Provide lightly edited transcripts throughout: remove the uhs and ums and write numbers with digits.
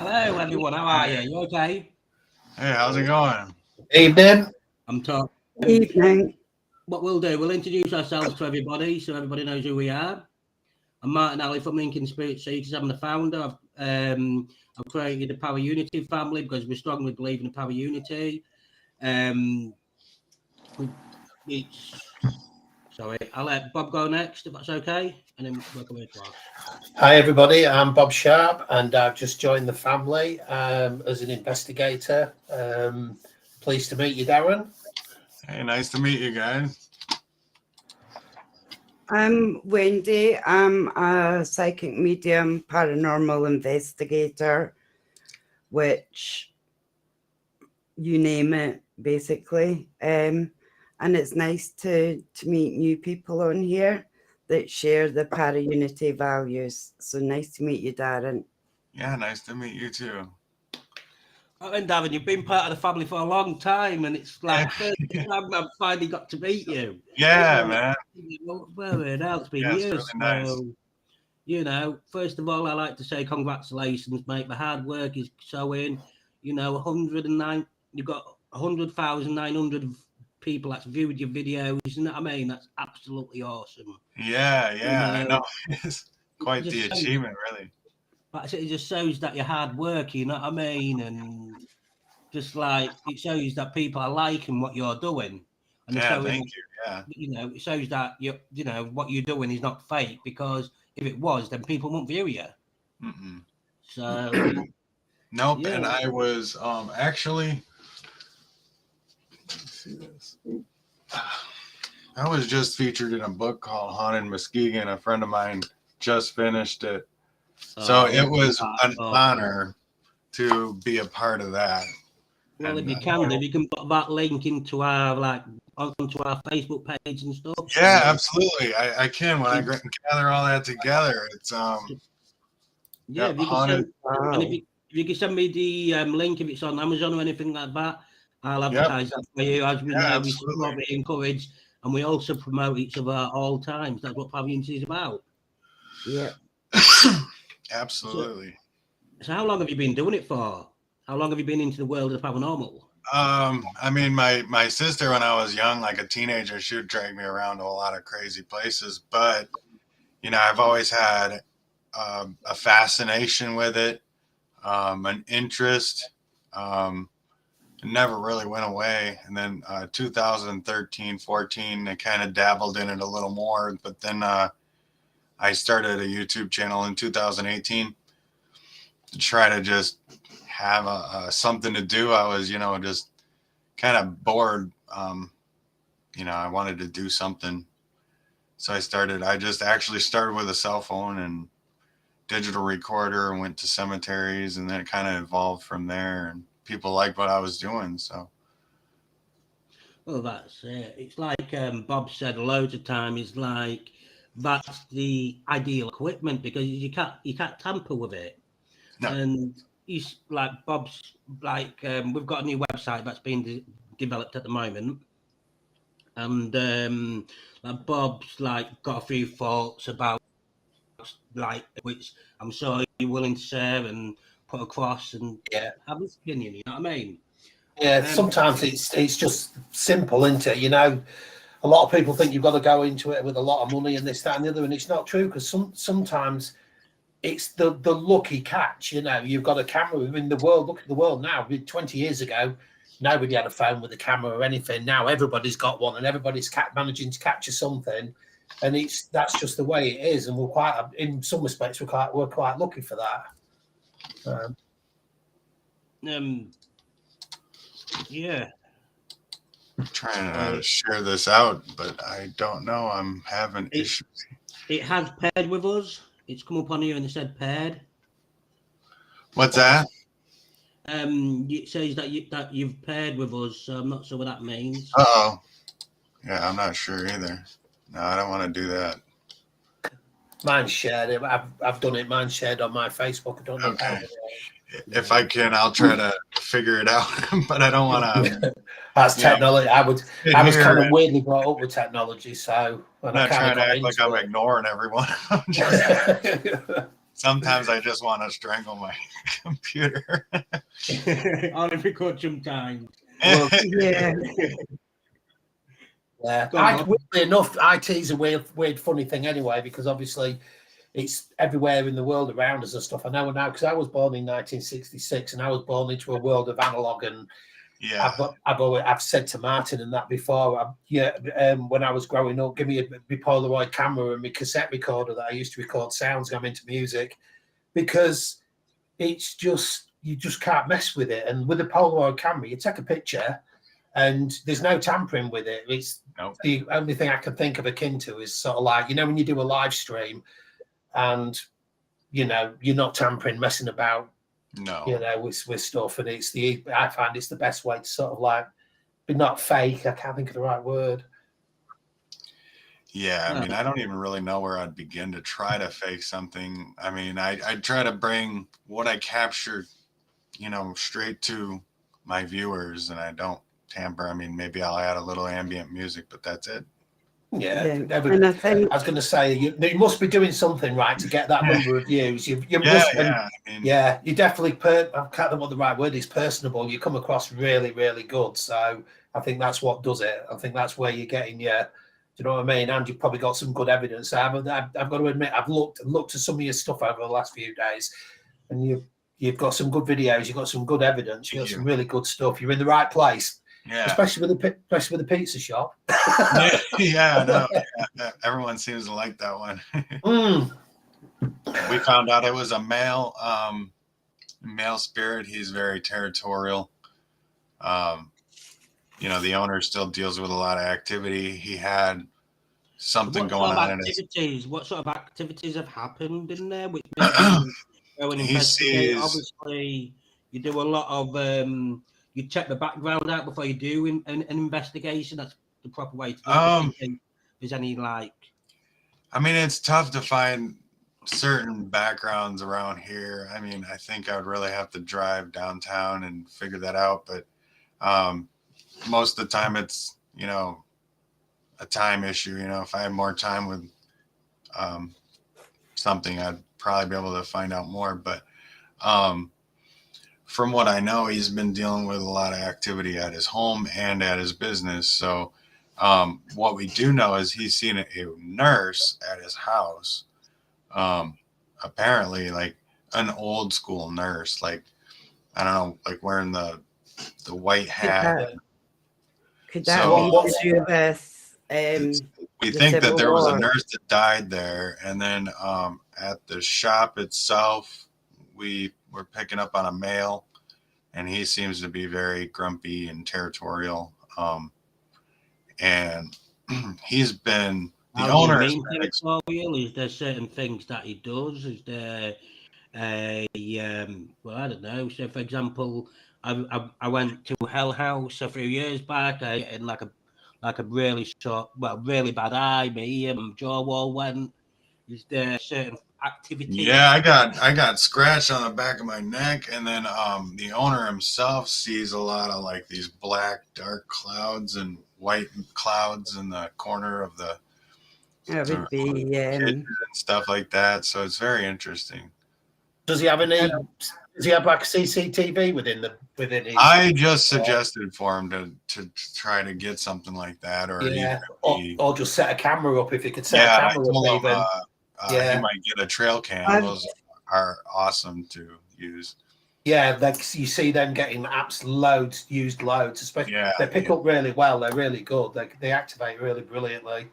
Hello, everyone. How are you? You okay? Hey, how's it going? Evening. I'm talking. Evening. What we'll do, we'll introduce ourselves to everybody so everybody knows who we are. I'm Martin Alley from Lincoln Spirit Seekers. I'm the founder. I've created the Power Unity family because we strongly believe in the Power Unity. Sorry, I'll let Bob go next if that's okay, and then work our way across. Hi, everybody. I'm Bob Sharp, and I've just joined the family as an investigator. Pleased to meet you, Darren. Hey, nice to meet you guys. I'm Wendy. I'm a psychic medium, paranormal investigator, which you name it, basically. And it's nice to meet new people on here that share the para unity values. So nice to meet you, Darren. Yeah, nice to meet you too. And Darren, you've been part of the family for a long time, and it's like first time I've finally got to meet you. Yeah, man. Well, it's been years. Really nice. So, you know, first of all, I like to say congratulations, mate. The hard work is showing. You know, 109. You've got 100,900 people that's viewed your videos. You know what I mean? That's absolutely awesome. Yeah, I know. It's quite the achievement, really. But it just shows that you're hard work, you know what I mean? And just like it shows that people are liking what you're doing. And yeah, thank you. Yeah. You know, it shows that you know what you're doing is not fake, because if it was, then people won't view you. Mm-mm. So nope. yeah. And I was actually, let's see this. I was just featured in a book called Haunted Muskegon. A friend of mine just finished it. So it was an honor to be a part of that. Well, if you can put that link into our onto our Facebook page and stuff. Yeah, absolutely. I can when I gather all that together. It's yeah. If you can send me the link if it's on Amazon or anything like that, I'll advertise that for you. As we know, we support, we encourage, and we also promote each other at all times. That's what Power Unity is about. Yeah. Absolutely. So how long have you been doing it for? How long have you been into the world of the paranormal? I mean, my sister, when I was young, like a teenager, she would drag me around to a lot of crazy places. But, you know, I've always had a fascination with it, an interest. It never really went away. And then 2013, 14, I kind of dabbled in it a little more. But then I started a YouTube channel in 2018 to try to just have something to do. I was, you know, just kind of bored. You know, I wanted to do something. So I just actually started with a cell phone and digital recorder and went to cemeteries, and then it kind of evolved from there, and people liked what I was doing. So. Well, that's it. It's like Bob said loads of times, it's like that's the ideal equipment because you can't tamper with it. No. And he's like Bob's like we've got a new website that's being developed at the moment, and like Bob's like got a few thoughts about like which I'm sure you're willing to share and put across and have his opinion. You know what I mean? Yeah. Sometimes it's just simple, isn't it? You know, a lot of people think you've got to go into it with a lot of money and this, that, and the other, and it's not true because sometimes. It's the lucky catch, you know. You've got a camera in the world. Look at the world now. 20 years ago, nobody had a phone with a camera or anything. Now everybody's got one, and everybody's managing to capture something. And that's just the way it is. And we're quite, in some respects, we're quite lucky for that. Yeah. I'm trying to share this out, but I don't know. I'm having issues. It has paired with us. It's come up on here and it said paired. What's that? It says that you've paired with us, so I'm not sure what that means. Uh-oh. Yeah, I'm not sure either. No, I don't want to do that. Mine's shared. I've done it. Mine's shared on my Facebook. I don't know how. If I can, I'll try to figure it out, but I don't want to. That's technology. I was kind of weirdly brought up with technology, so I'm not trying to act like I'm ignoring everyone. Sometimes I just want to strangle my computer. On a record sometimes. Well, Yeah. yeah. Go on, Bob. Weirdly enough, IT is a weird, funny thing anyway, because obviously it's everywhere in the world around us and stuff. I know now because I was born in 1966 and I was born into a world of analog. And Yeah. I've said to Martin and that before. When I was growing up, give me my Polaroid camera and my cassette recorder that I used to record sounds. I'm into music because it's just you just can't mess with it. And with a Polaroid camera, you take a picture and there's no tampering with it. It's Nope. the only thing I can think of akin to is sort of like, when you do a live stream and you're not tampering, messing about, No. with stuff. And I find it's the best way to sort of like be not fake. I can't think of the right word. Yeah, I mean, I don't even really know where I'd begin to try to fake something. I mean, I try to bring what I captured, straight to my viewers, and I don't tamper. I mean, maybe I'll add a little ambient music, but that's it. Yeah. And I think I was going to say you must be doing something right to get that number of views. You Yeah, must. yeah. I mean, Yeah, you definitely. I can't know what the right word is. Personable. You come across really, really good. So I think that's what does it. I think that's where you're getting your. Do you know what I mean? And you've probably got some good evidence. I've got to admit, I've looked at some of your stuff over the last few days, and you've got some good videos. You've got some good evidence. You've got some really good stuff. You're in the right place. yeah. Especially with the pizza shop. Yeah, no. Yeah, everyone seems to like that one. We found out it was a male spirit. He's very territorial. The owner still deals with a lot of activity. He had something going on in his. What sort of activities have happened in there? Which go and He investigate. sees- Obviously, you do a lot of. You check the background out before you do an investigation. That's the proper way to do it. If there's any like. I mean, it's tough to find certain backgrounds around here. I mean, I think I would really have to drive downtown and figure that out. But most of the time it's, a time issue. If I had more time with something, I'd probably be able to find out more. But from what I know, he's been dealing with a lot of activity at his home and at his business. So what we do know is he's seen a nurse at his house. Apparently like an old school nurse, like, I don't know, like wearing the white hat. Could that be to do with we think that there was a nurse that died there, and then at the shop itself we were picking up on a male, and he seems to be very grumpy and territorial, and he's been the owner. Is there certain things that he does? Is there well, I don't know. So, for example, I went to Hell House a few years back. I in like a really really bad eye. Me and my jaw all went. Is there certain activity? Yeah, I got scratched on the back of my neck, and then the owner himself sees a lot of like these black dark clouds and white clouds in the corner of the would be kitchen and stuff like that. So it's very interesting. Does he have any? Does he have like CCTV within his? I just suggested for him to try to get something like that, or or just set a camera up if he could set a camera up. He might get a trail cam. Those are awesome to use. Yeah, you see them getting used loads, especially they pick up really well. They're really good. They activate really brilliantly.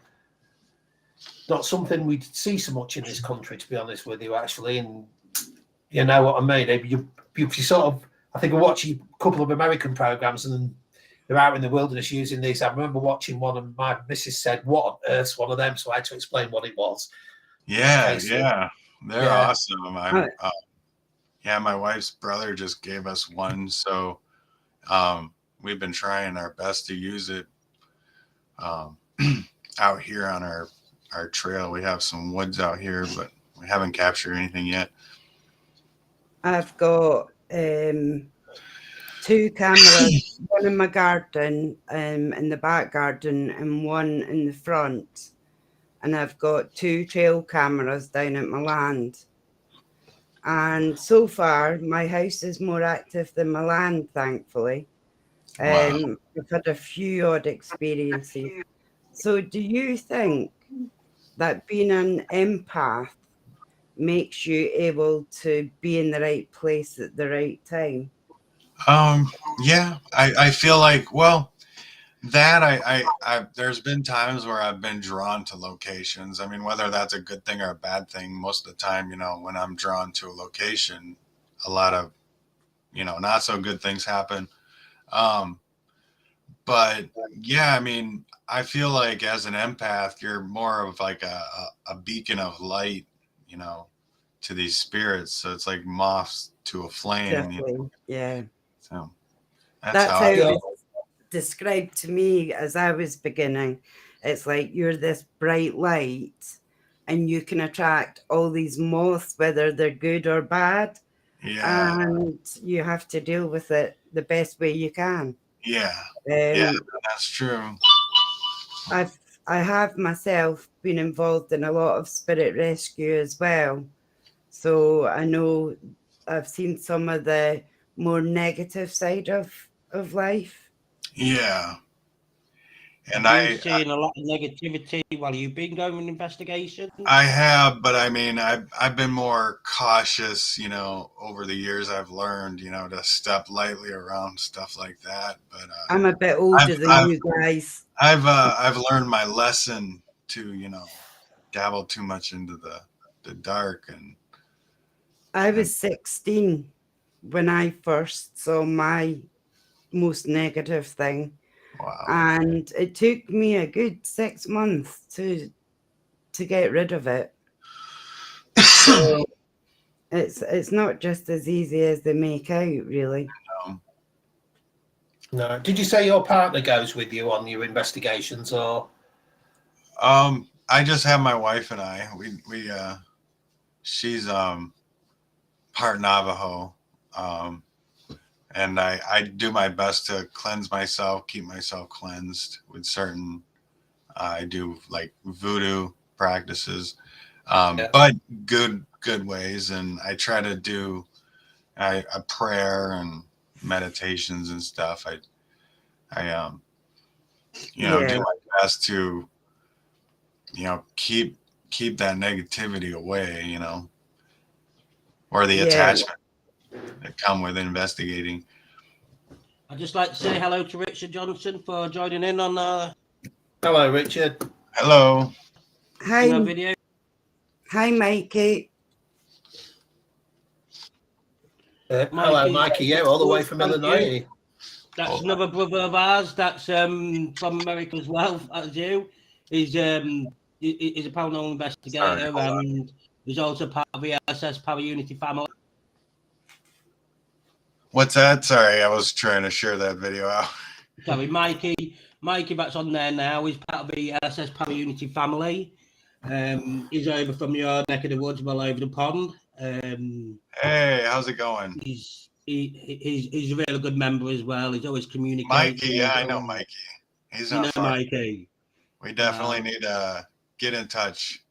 Not something we see so much in this country, to be honest with you, actually. And you know what I mean? You sort of, I think I watched a couple of American programs, and they're out in the wilderness using these. I remember watching one, and my missus said, "What on earth's one of them?" So I had to explain what it was. Yeah, they're awesome. My wife's brother just gave us one, so we've been trying our best to use it out here on our trail. We have some woods out here, but we haven't captured anything yet. I've got 2 cameras, one in my garden, in the back garden, and one in the front. And I've got 2 trail cameras down at my land. And so far, my house is more active than my land, thankfully. Wow. I've had a few odd experiences. So do you think that being an empath makes you able to be in the right place at the right time? Yeah, I feel like, well, that I there's been times where I've been drawn to locations. I mean, whether that's a good thing or a bad thing, most of the time, when I'm drawn to a location, a lot of, not so good things happen. Um, but yeah, I mean, I feel like as an empath, you're more of like a beacon of light, you know, to these spirits. So it's like moths to a flame. Definitely, yeah. So that's That's how how I it feel. was described to me as I was beginning. It's like you're this bright light and you can attract all these moths, whether they're good or bad, Yeah. and you have to deal with it the best way you can. Yeah. Yeah, Um, that's true. I have myself been involved in a lot of spirit rescue as well. So I know I've seen some of the more negative side of life. Yeah. And Have you seen a lot of negativity while you've been going on investigations? I have, but I mean, I've been more cautious, over the years. I've learned, to step lightly around stuff like that. But I'm a bit I've older than I've you guys. I've learned my lesson to, dabble too much into the dark. And I was 16 when I first saw my most negative thing. wow. And it took me a good 6 months to get rid of it. So it's not just as easy as they make out, really. No. Did you say your partner goes with you on your investigations, or? I just have my wife and I. She's part Navajo. And I do my best to cleanse myself, keep myself cleansed with certain, I do like voodoo practices, but good ways. And I try to do a prayer and meditations and stuff. I do my best to, keep that negativity away, or the attachment that come with investigating. I'd just like to say hello to Richard Johnson for joining in on Hello, Richard. Hello. Hi, video. hi, Mikey. Hello, Mikey. Yeah, all the way from Illinois. That's another brother of ours. That's from America as well as you. He's a paranormal investigator, and he's also part of the SS Power Unity family. What's that? Sorry, I was trying to share that video out. Sorry, Mikey, that's on there now. He's part of the SS Power Unity family. He's over from your neck of the woods, well over the pond. Hey, how's it going? He's a really good member as well. He's always communicating. Mikey, yeah, I know Mikey. He's not far. Mikey. We definitely need to get in touch.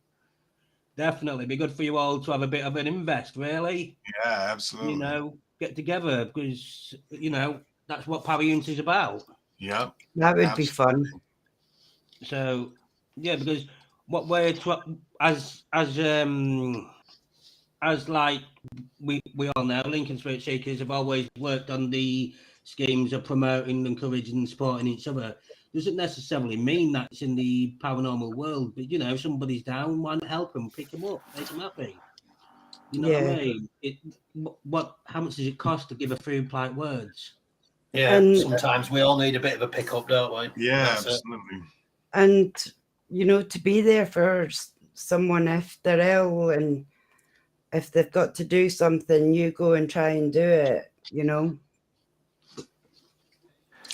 Definitely be good for you all to have a bit of an invest, really. Yeah, absolutely. Get together because that's what Power Unity is about. Yep. That would be fun. So yeah, because what we're as like we all know, Lincoln Spirit Seekers have always worked on the schemes of promoting, encouraging, and supporting each other. Doesn't necessarily mean that's in the paranormal world, but if somebody's down, why not help them, pick them up, make them happy? You know what I mean? How much does it cost to give a few polite words? Yeah, and sometimes we all need a bit of a pick-up, don't we? Yeah, absolutely. And, to be there for someone if they're ill and if they've got to do something, you go and try and do it,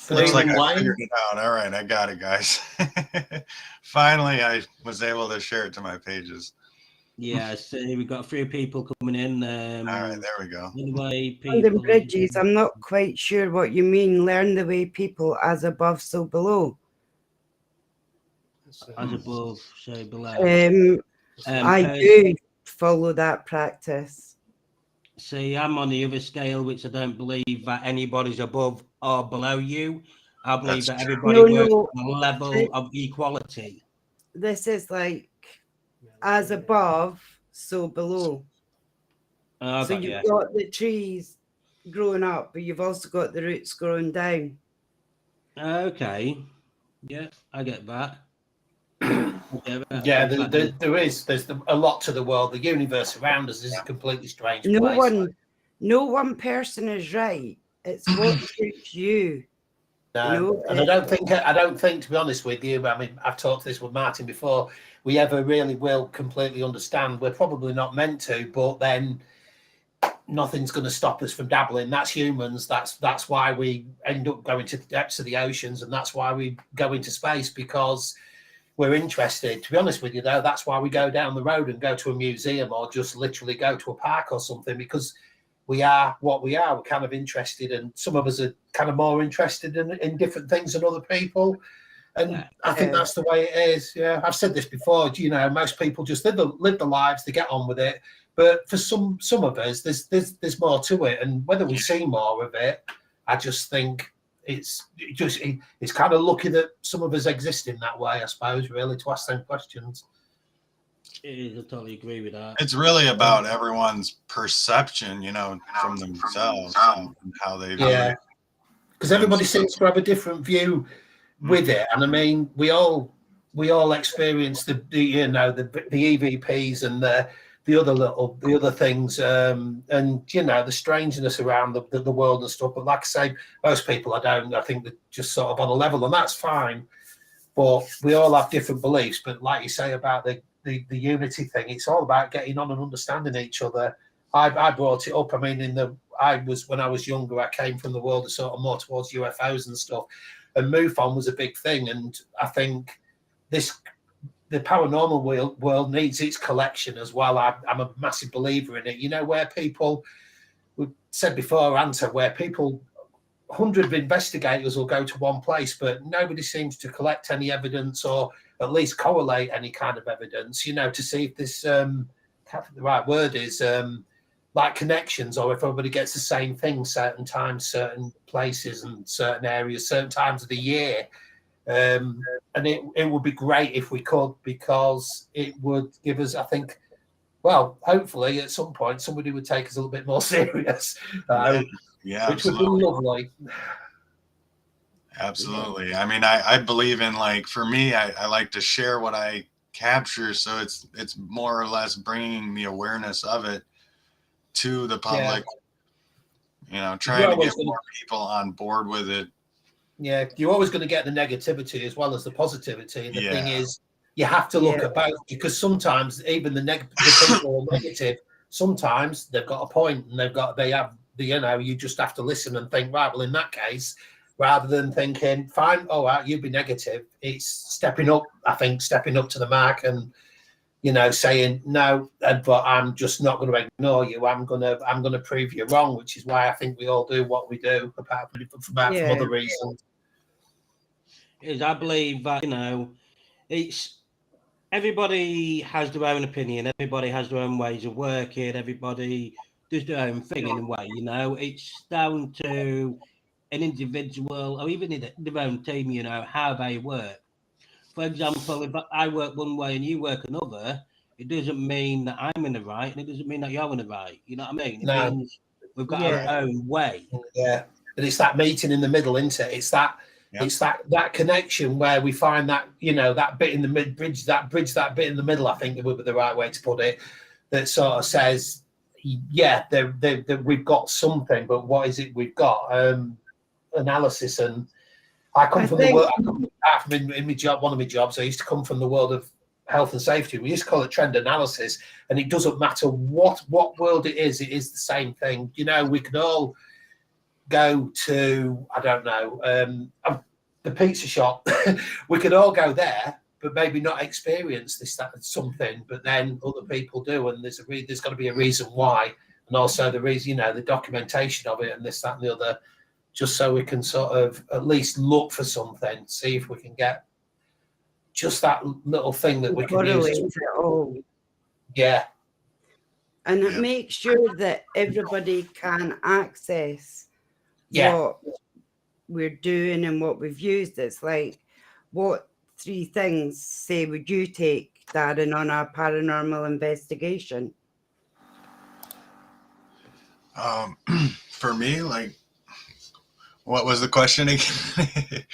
Looks like I figured it out. All right, I got it, guys. Finally, I was able to share it to my pages. Yeah, so we've got a few people coming in. All right, there we go. Anyway, bridges, I'm not quite sure what you mean. Learn the way people as above, so below. As above, so below. I do follow that practice. See, I'm on the other scale, which I don't believe that anybody's above or below you. I believe That's that true. everybody No, works no. on a level of equality. This is like as above, so below. I So got you've you. got the trees growing up, but you've also got the roots growing down. Okay. Yeah, I get that. I get that. Yeah, In fact, there's- there's a lot to the world. The universe around us is a completely strange No place. no one person is right. It's what suits you. You know, And I don't think, to be honest with you, I mean, I've talked this with Martin before, we ever really will completely understand. We're probably not meant to, but then nothing's going to stop us from dabbling. That's humans. That's why we end up going to the depths of the oceans, and that's why we go into space, because we're interested. To be honest with you, though, that's why we go down the road and go to a museum or just literally go to a park or something, because we are what we are. We're kind of interested, and some of us are kind of more interested in different things than other people. And Yeah. I think that's the way it is. Yeah, I've said this before. You know, most people just live the lives, they get on with it. But for some of us, there's more to it, and whether we see more of it, I just think it's kind of lucky that some of us exist in that way, I suppose, really, to ask them questions. it is, I totally agree with that. It's really about everyone's perception, you know, from themselves and how they view Yeah, it. because everybody seems to have a different view with it, and I mean, we all experience the you know the EVPs and the other things, and you know the strangeness around the world and stuff. But like I say, most people I think they're just sort of on a level, and that's fine. But we all have different beliefs. But like you say about the unity thing, it's all about getting on and understanding each other. I brought it up. I mean, when I was younger, I came from the world of sort of more towards UFOs and stuff, and MUFON was a big thing. And I think the paranormal world needs its collection as well. I'm a massive believer in it. You know, where people, we said before, Anta, where people, 100 investigators will go to one place, but nobody seems to collect any evidence or at least correlate any kind of evidence, you know, to see if this, can't think the right word is, like connections, or if everybody gets the same thing certain times, certain places and certain areas, certain times of the year. And it would be great if we could, because it would give us, I think, well, hopefully at some point somebody would take us a little bit more serious, Yeah, which would absolutely. be lovely. Absolutely. I mean, I believe in, like, for me, I like to share what I capture, so it's more or less bringing the awareness of it to the public. You know, trying to get more people on board with it. Yeah, you're always going to get the negativity as well as the positivity. And the thing is, you have to look at both, because sometimes even the people who are negative, sometimes they've got a point, and they have you know, you just have to listen and think, right, well, in that case, rather than thinking, fine, all right, you be negative, it's stepping up to the mark and, you know, saying no, but I'm just not going to ignore you. I'm going to prove you wrong, which is why I think we all do what we do, apart from other reasons. I believe that, you know, it's everybody has their own opinion. Everybody has their own ways of working. Everybody does their own thing in a way. You know, it's down to an individual or even in their own team. You know how they work. For example, if I work one way and you work another, it doesn't mean that I'm in the right, and it doesn't mean that you're in the right. You know what I mean? It means we've got our own way. Yeah, but it's that meeting in the middle, isn't it? It's that it's that connection where we find that, you know, that bit in the bridge that bit in the middle. I think would be the right way to put it. That sort of says, yeah, we've got something, but what is it we've got? Analysis. And I come from the world. In my job, one of my jobs, I used to come from the world of health and safety. We used to call it trend analysis, and it doesn't matter what world it is the same thing. You know, we could all go to, I don't know, the pizza shop. We could all go there, but maybe not experience something. But then other people do, and there's got to be a reason why, and also the reason, you know, the documentation of it, and this, that, and the other, just so we can sort of at least look for something, see if we can get just that little thing that we can use. Yeah. and it makes sure that everybody can access what we're doing and what we've used. It's like, what 3 things, say, would you take, Darren, on our paranormal investigation? For me, like, what was the question again?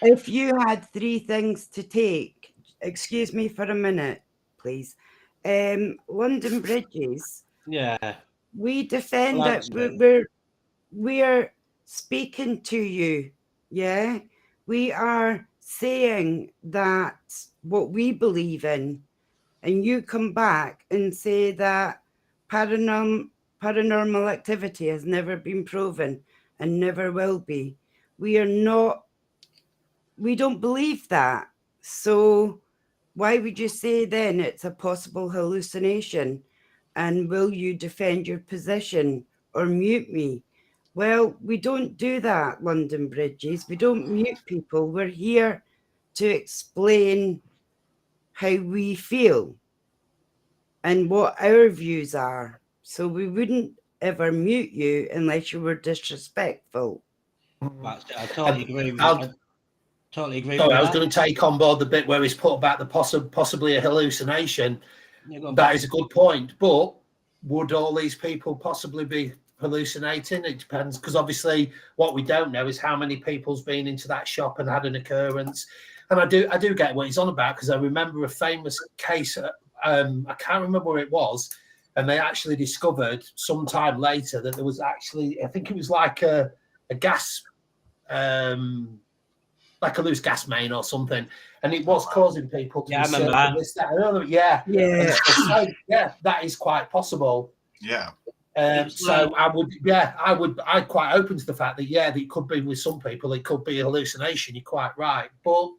If you had 3 things to take, excuse me for a minute, please. London bridges. Yeah. We defend Well, it. We're speaking to you. Yeah. We are saying that what we believe in, and you come back and say that paranormal activity has never been proven and never will be. We don't believe that. So why would you say then it's a possible hallucination? And will you defend your position or mute me? Well, we don't do that, London Bridges. We don't mute people. We're here to explain how we feel and what our views are. So we wouldn't ever mute you unless you were disrespectful. I totally agree with totally agree Sorry, with I was that. going to take on board the bit where he's put about the possibly a hallucination. That is a good point. But would all these people possibly be hallucinating? It depends, because obviously what we don't know is how many people's been into that shop and had an occurrence. And I do get what he's on about, because I remember a famous case. I can't remember where it was, and they actually discovered some time later that there was actually, I think it was like a gas. Like a loose gas main or something, and it was causing people to be sick. That is quite possible. Yeah. So I'd quite open to the fact that that it could be with some people, it could be a hallucination. You're quite right, but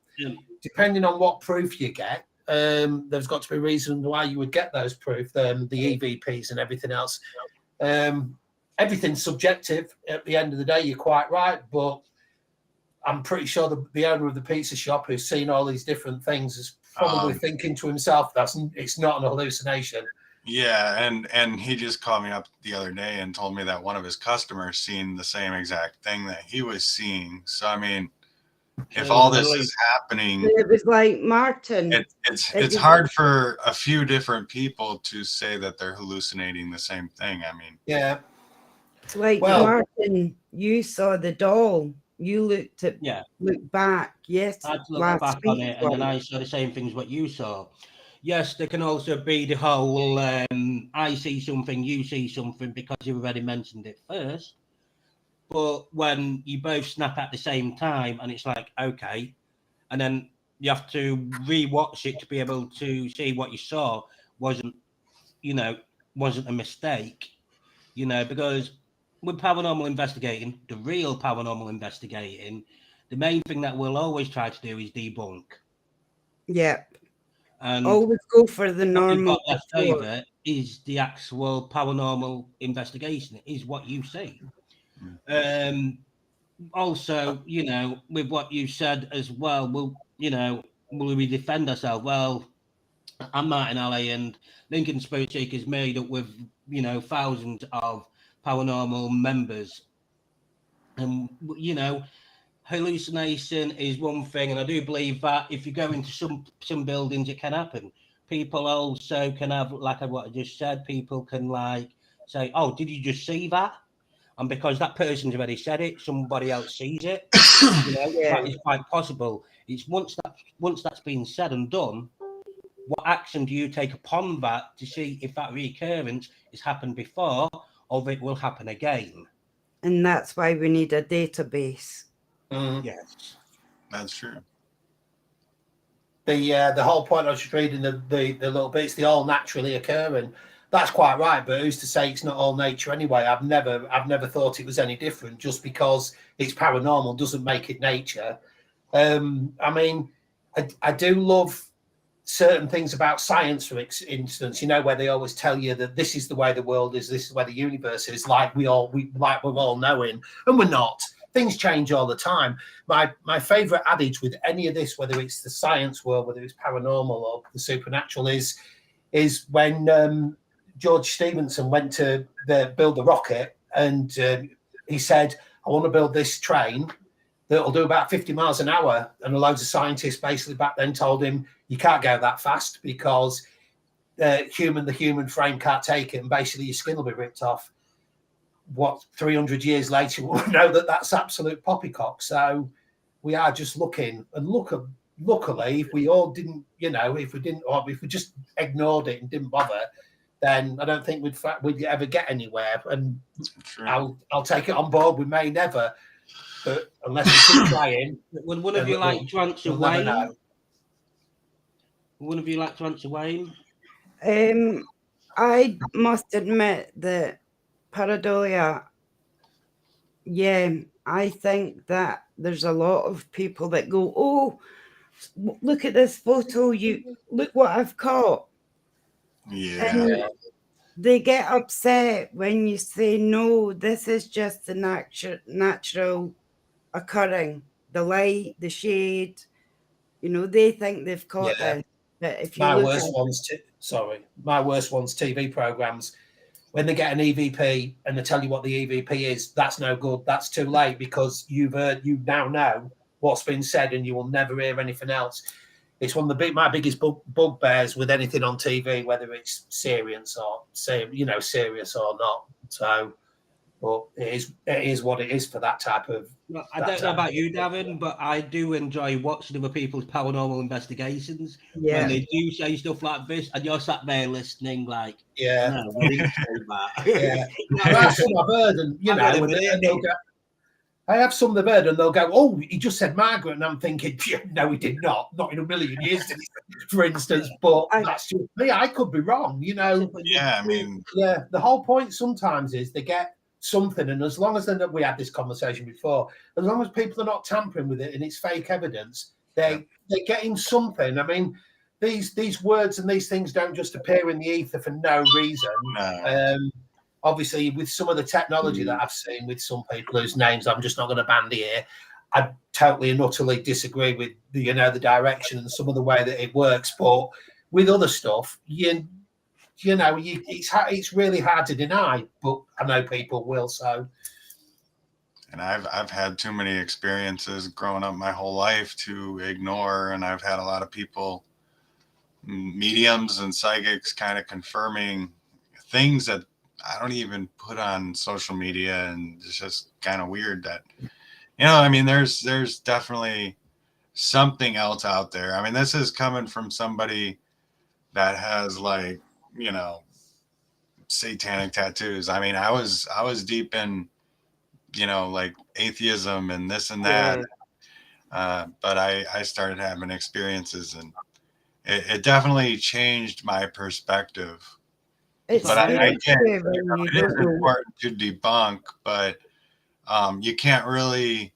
depending on what proof you get, there's got to be a reason why you would get those proof, the EVPs and everything else. Everything's subjective at the end of the day. You're quite right, but I'm pretty sure the owner of the pizza shop, who's seen all these different things, is probably thinking to himself, it's not an hallucination. Yeah, and he just called me up the other day and told me that one of his customers seen the same exact thing that he was seeing. So I mean, if all this is happening, it was like Martin. It's hard for a few different people to say that they're hallucinating the same thing. I mean, it's like, Martin, you saw the doll. You looked back, yes. I had to look back on it, and then I saw the same things what you saw. Yes, there can also be the whole I see something, you see something, because you've already mentioned it first. But when you both snap at the same time, and it's like, okay, and then you have to re-watch it to be able to see what you saw wasn't a mistake, because with paranormal investigating, the real paranormal investigating, the main thing that we'll always try to do is debunk. Yep. And always go for the normal. What left over is the actual paranormal investigation. It is what you see. Also, with what you said as well, will we defend ourselves? Well, I'm Martin Alley, and Lincoln Spirit Seeker is made up with thousands of paranormal members, and hallucination is one thing, and I do believe that if you go into some buildings, it can happen. People also can have, like what I just said, people can say, "Oh, did you just see that?" And because that person's already said it, somebody else sees it. That is quite possible. It's once that's been said and done, what action do you take upon that to see if that recurrence has happened before or if it will happen again? And that's why we need a database. Yes, that's true. The whole point I was just reading the little bits, they all naturally occur, and that's quite right. But who's to say it's not all nature anyway? I've never thought it was any different. Just because it's paranormal doesn't make it nature. I mean, I do love certain things about science, for instance, where they always tell you that this is the way the world is, this is where the universe is, like we're all knowing, and we're not. Things change all the time. My favorite adage with any of this, whether it's the science world, whether it's paranormal or the supernatural, is when George Stephenson went to build the rocket, and he said, I want to build this train that'll do about 50 miles an hour. And loads of scientists basically back then told him, you can't go that fast because the human frame can't take it, and basically your skin will be ripped off. 300 years later, we'll know that that's absolute poppycock. So we are just looking, and luckily, if we all didn't, if we just ignored it and didn't bother, then I don't think we'd ever get anywhere. And I'll take it on board. We may never, but unless we keep trying. Would one of you like to answer Wayne? One of you like to answer Wayne? I must admit that pareidolia, I think that there's a lot of people that go, oh, look at this photo, look what I've caught. Yeah. And they get upset when you say, no, this is just the natural occurring, the light, the shade, they think they've caught this. But if you my worst ones TV programs, when they get an EVP and they tell you what the EVP is, that's no good. That's too late, because you now know what's been said, and you will never hear anything else. It's one of my biggest bugbears with anything on TV, whether it's serious or not. So, but it is what it is for that type of. Well, I don't know about you, Darren, but I do enjoy watching other people's paranormal investigations. Yeah. When they do say stuff like this, and you're sat there listening, like, yeah, no, we didn't say that. Yeah, that's some I've heard, and I have some they've heard, and they'll go, "Oh, he just said Margaret," and I'm thinking, "No, he did not. Not in a million years, did he?" For instance, but that's just me. I could be wrong, Yeah, I mean, the whole point sometimes is they get something, and as long as we had this conversation before, as long as people are not tampering with it and it's fake evidence, they're getting something. I mean, these words and these things don't just appear in the ether for no reason. No. Obviously, with some of the technology that I've seen with some people whose names I'm just not going to bandy here, I totally and utterly disagree with the direction and some of the way that it works. But with other stuff, it's really hard to deny. But I know people will. So, and I've had too many experiences growing up my whole life to ignore, and I've had a lot of people, mediums and psychics, kind of confirming things that I don't even put on social media, and it's just kind of weird that, I mean, there's definitely something else out there. I mean, this is coming from somebody that has satanic tattoos. I mean, I was deep in, like atheism and this and that. But I started having experiences, and it definitely changed my perspective. But I can't. It is important to debunk, but you can't really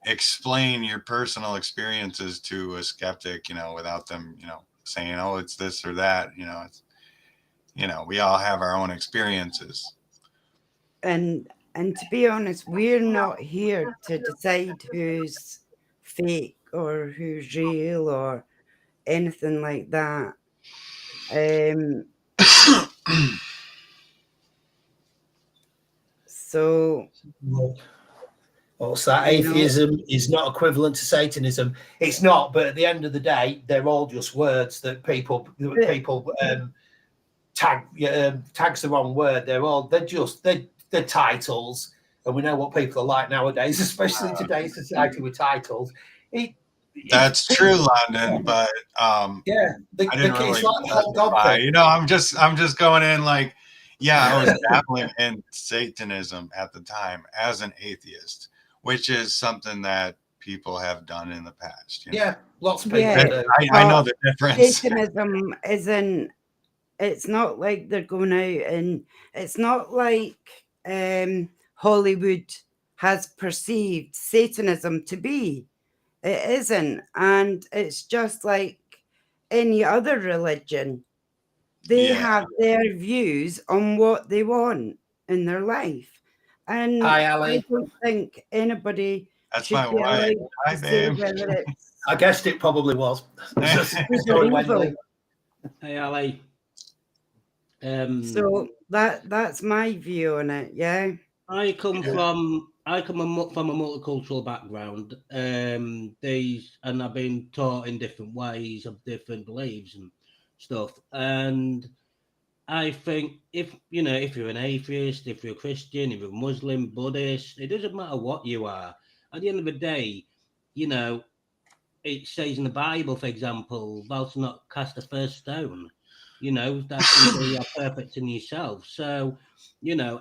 explain your personal experiences to a skeptic, without them, saying, "Oh, it's this or that." It's, we all have our own experiences. And to be honest, we're not here to decide who's fake or who's real or anything like that. So, what's that? Atheism is not equivalent to Satanism. It's not, but at the end of the day, they're all just words that people tag's the wrong word. They're titles, and we know what people are like nowadays, especially today's society with titles. That's true, London, but I didn't really I'm just going in like, I was dabbling in Satanism at the time as an atheist, which is something that people have done in the past. Lots of people do. I know the difference. Satanism isn't. It's not like they're going out, and it's not like Hollywood has perceived Satanism to be. It isn't, and it's just like any other religion. They have their views on what they want in their life, and hi, Ali. I don't think anybody. That's my wife. Hi, babe. I guessed it probably was. Hey, Ali. So that's my view on it. Yeah. I come from from a multicultural background. And I've been taught in different ways of different beliefs and stuff. And I think if you're an atheist, if you're a Christian, if you're a Muslim, Buddhist, it doesn't matter what you are. At the end of the day, it says in the Bible, for example, thou shalt not cast the first stone. That's until you are perfect in yourself. So,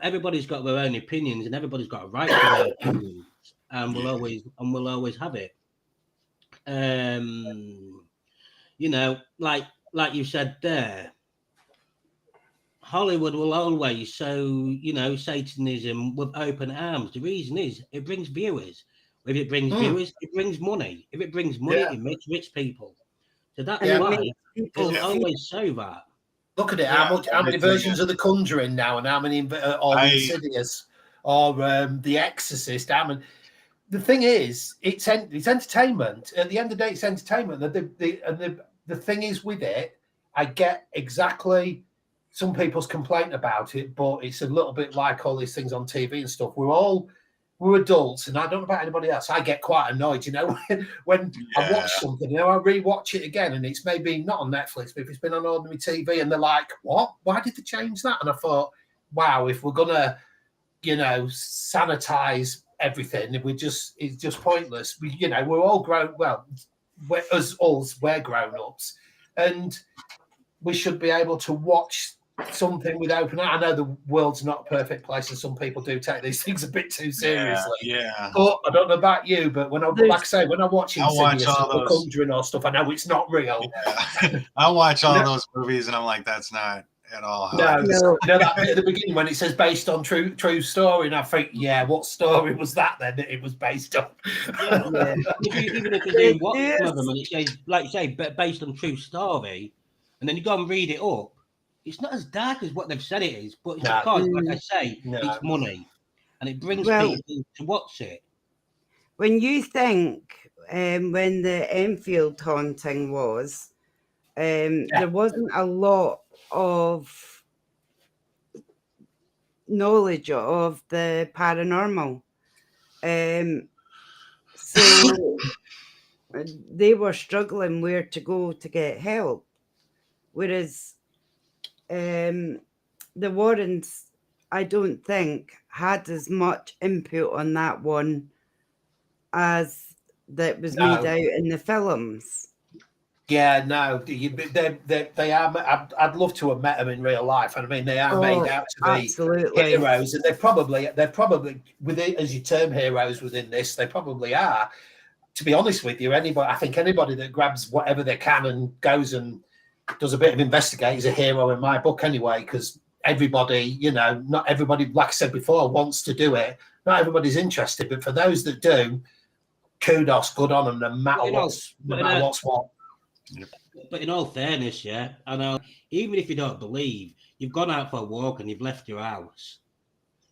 everybody's got their own opinions, and everybody's got a right to their opinions, and will always have it. Like you said there, Hollywood will always Satanism with open arms. The reason is it brings viewers. If it brings viewers, it brings money. If it brings money, it makes rich people. So that's why people always say that. Look at it. How many versions of The Conjuring now, and how many Insidious or The Exorcist? The thing is, it's entertainment. At the end of the day, it's entertainment. The thing is with it, I get exactly some people's complaint about it, but it's a little bit like all these things on TV and stuff. We're adults, and I don't know about anybody else. I get quite annoyed, when I watch something, I rewatch it again, and it's maybe not on Netflix, but if it's been on ordinary TV, and they're like, "What? Why did they change that?" And I thought, wow, if we're gonna, sanitize everything, it's just pointless. We're all grown. Well, we're grown-ups, and we should be able to watch something with open eye. I know the world's not a perfect place, and some people do take these things a bit too seriously. Yeah. But I don't know about you, but when I watch Insidious or Conjuring or stuff, I know it's not real. Yeah. I watch all those movies, and I'm like, that's not at all. No. That bit at the beginning when it says based on true story, and I think, what story was that then that it was based on? Even if you do watch some of them, and it says, like you say, based on true story, and then you go and read it up, it's not as dark as what they've said it is, but it's because, like I say, it's money, and it brings people to watch it. When you think when the Enfield haunting was, there wasn't a lot of knowledge of the paranormal. So they were struggling where to go to get help. Whereas the Warrens, I don't think, had as much input on that one as that was made out in the films. Yeah, no, they are. I'd love to have met them in real life. I mean, they are made out to be heroes, and they're probably within, as you term heroes within this, they probably are. To be honest with you, I think anybody that grabs whatever they can and goes and does a bit of investigate is a hero in my book anyway, because everybody, not everybody, like I said before, wants to do it. Not everybody's interested, but for those that do, kudos, good on them, no matter what's what. But in all fairness, I know, even if you don't believe, you've gone out for a walk and you've left your house.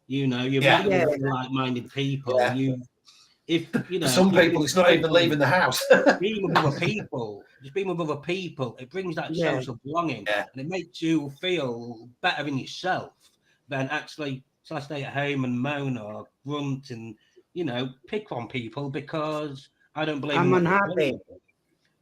You're with like-minded people. For some people, it's not even leaving the house. Being with other people, it brings that sense of belonging, and it makes you feel better in yourself than actually shall I stay at home and moan or grunt and pick on people because I don't believe I'm unhappy.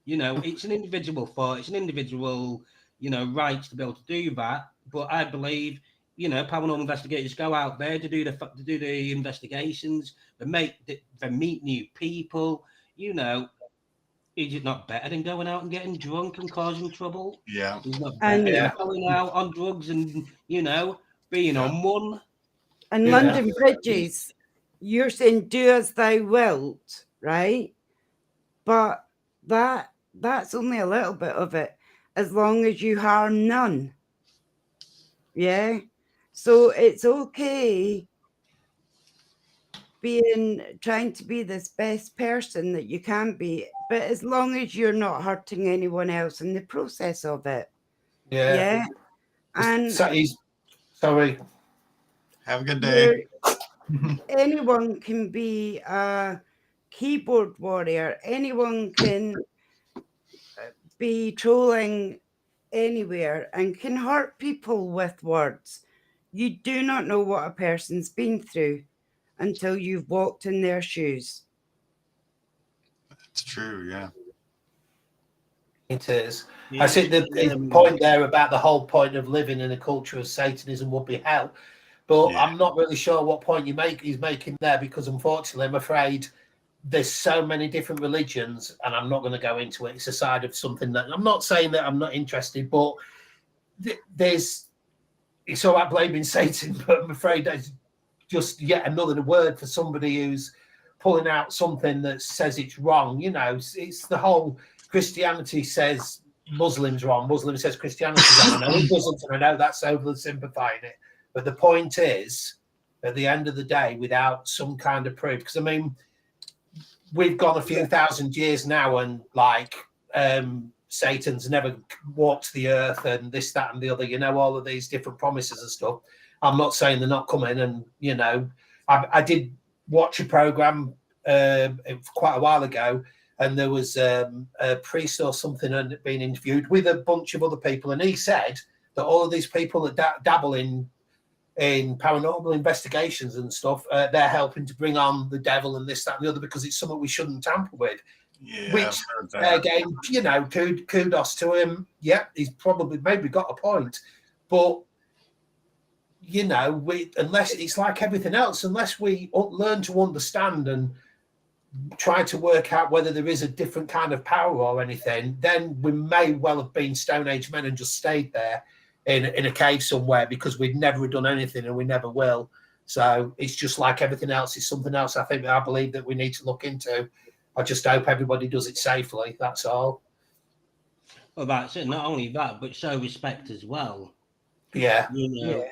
It's an individual thought. It's an individual, rights to be able to do that. But I believe, paranormal investigators go out there to do the investigations. They meet new people. Is it not better than going out and getting drunk and causing trouble? Yeah. Is it not better than going out on drugs and being on one? And London Bridges, you're saying do as thou wilt, right? But that's only a little bit of it, as long as you harm none. Yeah. So it's okay trying to be this best person that you can be, but as long as you're not hurting anyone else in the process of it. Yeah. And sorry. Have a good day. Anyone can be a keyboard warrior. Anyone can be trolling anywhere and can hurt people with words. You do not know what a person's been through until you've walked in their shoes. It's true, yeah. It is. Yeah, I think the point there about the whole point of living in a culture of Satanism would be hell. But Yeah. I'm not really sure what point he's making there, because unfortunately, I'm afraid there's so many different religions, and I'm not going to go into it. It's a side of something that I'm not saying that I'm not interested, but it's all about blaming Satan, but I'm afraid that's just yet another word for somebody who's pulling out something that says it's wrong. You know, it's the whole Christianity says Muslims wrong. Muslim says Christianity's wrong. I know it doesn't, and I know that's oversimplifying it. But the point is, at the end of the day, without some kind of proof, because I mean, we've gone a few thousand years now, and like Satan's never walked the earth, and this, that, and the other. You know, all of these different promises and stuff. I'm not saying they're not coming, and you know, I did watch a program quite a while ago, and there was a priest or something being interviewed with a bunch of other people, and he said that all of these people that dabble in paranormal investigations and stuff, they're helping to bring on the devil and this, that, and the other, because it's something we shouldn't tamper with. Yeah, Which, again, you know, kudos to him. Yeah, he's probably maybe got a point, but you know, unless it's like everything else, unless we learn to understand and try to work out whether there is a different kind of power or anything, then we may well have been Stone Age men and just stayed there in a cave somewhere, because we've never done anything and we never will. So it's just like everything else. It's something else I believe that we need to look into. I just hope everybody does it safely. That's all. Well, that's it. Not only that, but show respect as well. Yeah. You know.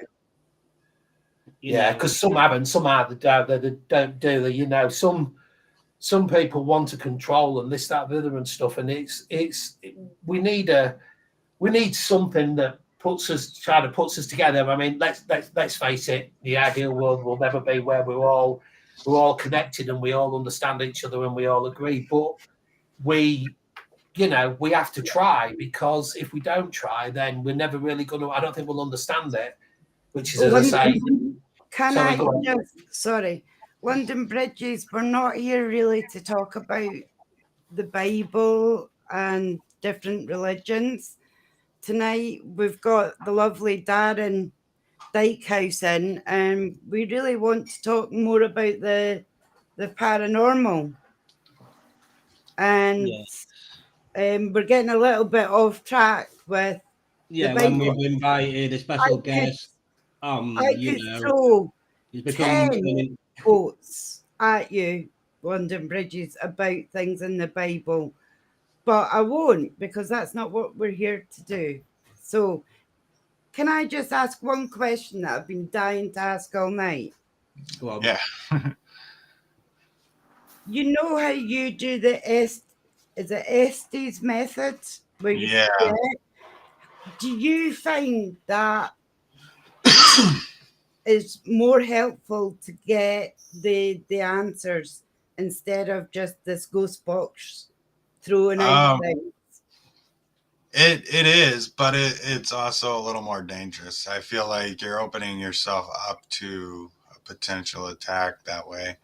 Yeah, because some haven't, some don't do the, you know, some people want to control and this, that, the other and stuff, and we need something that puts us together. I mean, let's face it, the ideal world will never be where we're all connected and we all understand each other and we all agree, but we have to try, because if we don't try, then we're never really going to, I don't think we'll understand it, which is, as I say, London Bridges, we're not here really to talk about the Bible and different religions. Tonight we've got the lovely Darren Dykhouse in, and we really want to talk more about the paranormal. And we're getting a little bit off track with the Bible. When we've invited a special guest, throw 10 quotes at you, London Bridges, about things in the Bible, but I won't, because that's not what we're here to do. So can I just ask one question that I've been dying to ask all night? Go on. Yeah. You know how you do the Estes method, where you do you find that is more helpful to get the answers instead of just this ghost box throwing out things? It is, but it's also a little more dangerous. I feel like you're opening yourself up to a potential attack that way.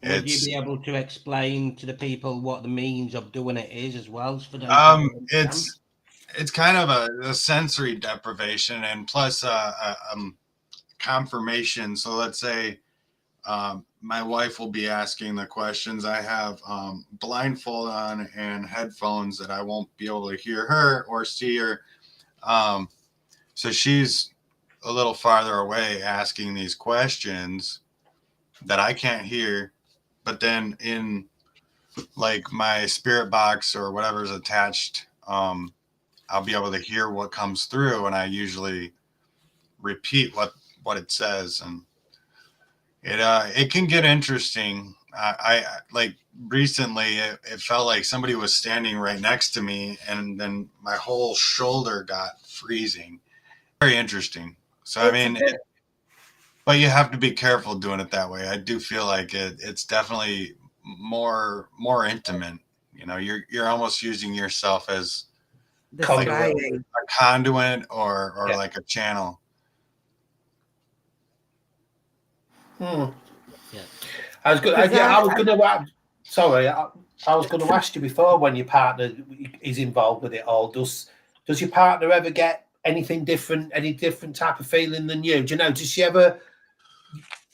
Would you be able to explain to the people what the means of doing it is as well? For those it's kind of a sensory deprivation, and plus confirmation. So let's say my wife will be asking the questions. I have blindfold on and headphones that I won't be able to hear her or see her. So she's a little farther away asking these questions that I can't hear. But then in like my spirit box or whatever's attached, I'll be able to hear what comes through, and I usually repeat what it says, and it can get interesting. I like recently it felt like somebody was standing right next to me, and then my whole shoulder got freezing. Very interesting. So I mean, but you have to be careful doing it that way. I do feel like it's definitely more intimate. You know, you're almost using yourself as The Conduit. scrying. a conduit or Yeah. like a channel. Hmm. Yeah. I was going. Because I was going to. Sorry, I was going to ask you before, when your partner is involved with it all. Does your partner ever get anything different, any different type of feeling than you? Do you know? Does she ever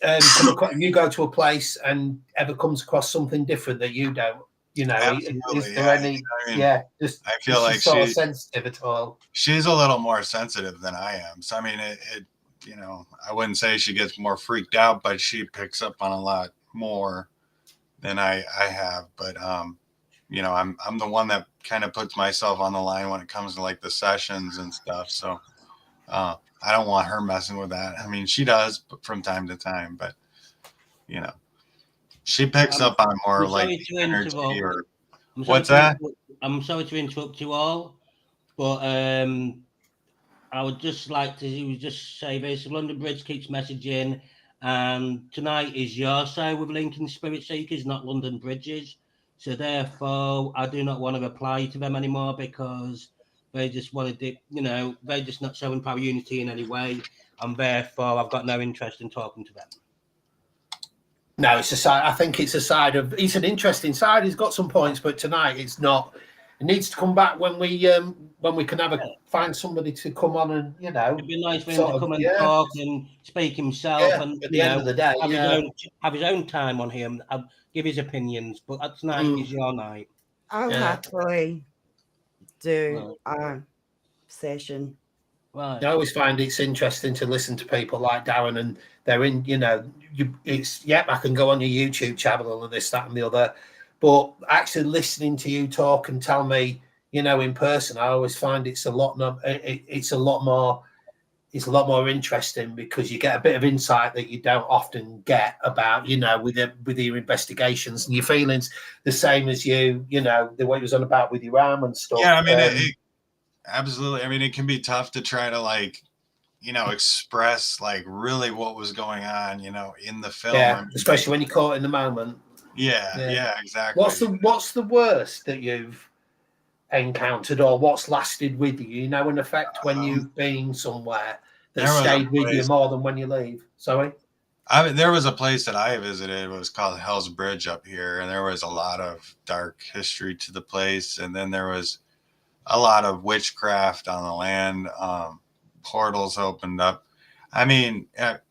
come across? You go to a place and ever comes across something different that you don't? You know, Absolutely, is there yeah. any? I mean, Yeah, just I feel is she like sort of sensitive at all? she's a little more sensitive than I am. So I mean, it you know, I wouldn't say she gets more freaked out, but she picks up on a lot more than I have. But you know, I'm the one that kind of puts myself on the line when it comes to like the sessions and stuff. So I don't want her messing with that. I mean, she does from time to time, but you know, she picks up on more I'm like sorry to the energy interrupt. or I'm sorry what's to that? I'm sorry to interrupt you all, but I would just like to just say this: London Bridge keeps messaging, and tonight is your show with Lincoln Spirit Seekers, not London Bridges. So therefore, I do not want to reply to them anymore because they just wanted to, you know, they're just not showing power unity in any way, and therefore I've got no interest in talking to them. No, it's a side. I think it's a side of. It's an interesting side. He's got some points, but tonight it's not. It needs to come back when we can have find somebody to come on and It'd be nice for him to come and yeah, talk and speak himself, yeah. and At you the end of know the day, yeah. have his own time on him, give his opinions. But tonight is your night. I'll Yeah. happily do Right. a session. Right. I always find it's interesting to listen to people like Darren, and they're in. You know, I can go on your YouTube channel and this, that, and the other, but actually listening to you talk and tell me, you know, in person, I always find it's a lot more interesting because you get a bit of insight that you don't often get about, you know, with your investigations and your feelings, the same as you know, the way it was on about with your arm and stuff. Yeah, I mean, absolutely. I mean, it can be tough to try to like, you know, express like really what was going on, you know, in the film. Yeah, I mean, especially when you're caught in the moment. Yeah, exactly. What's the worst that you've encountered, or what's lasted with you? You know, an effect when you've been somewhere that there was a stayed with you place- more than when you leave. Sorry. I mean, there was a place that I visited. It was called Hell's Bridge up here, and there was a lot of dark history to the place. And then there was a lot of witchcraft on the land. Portals opened up. I mean, it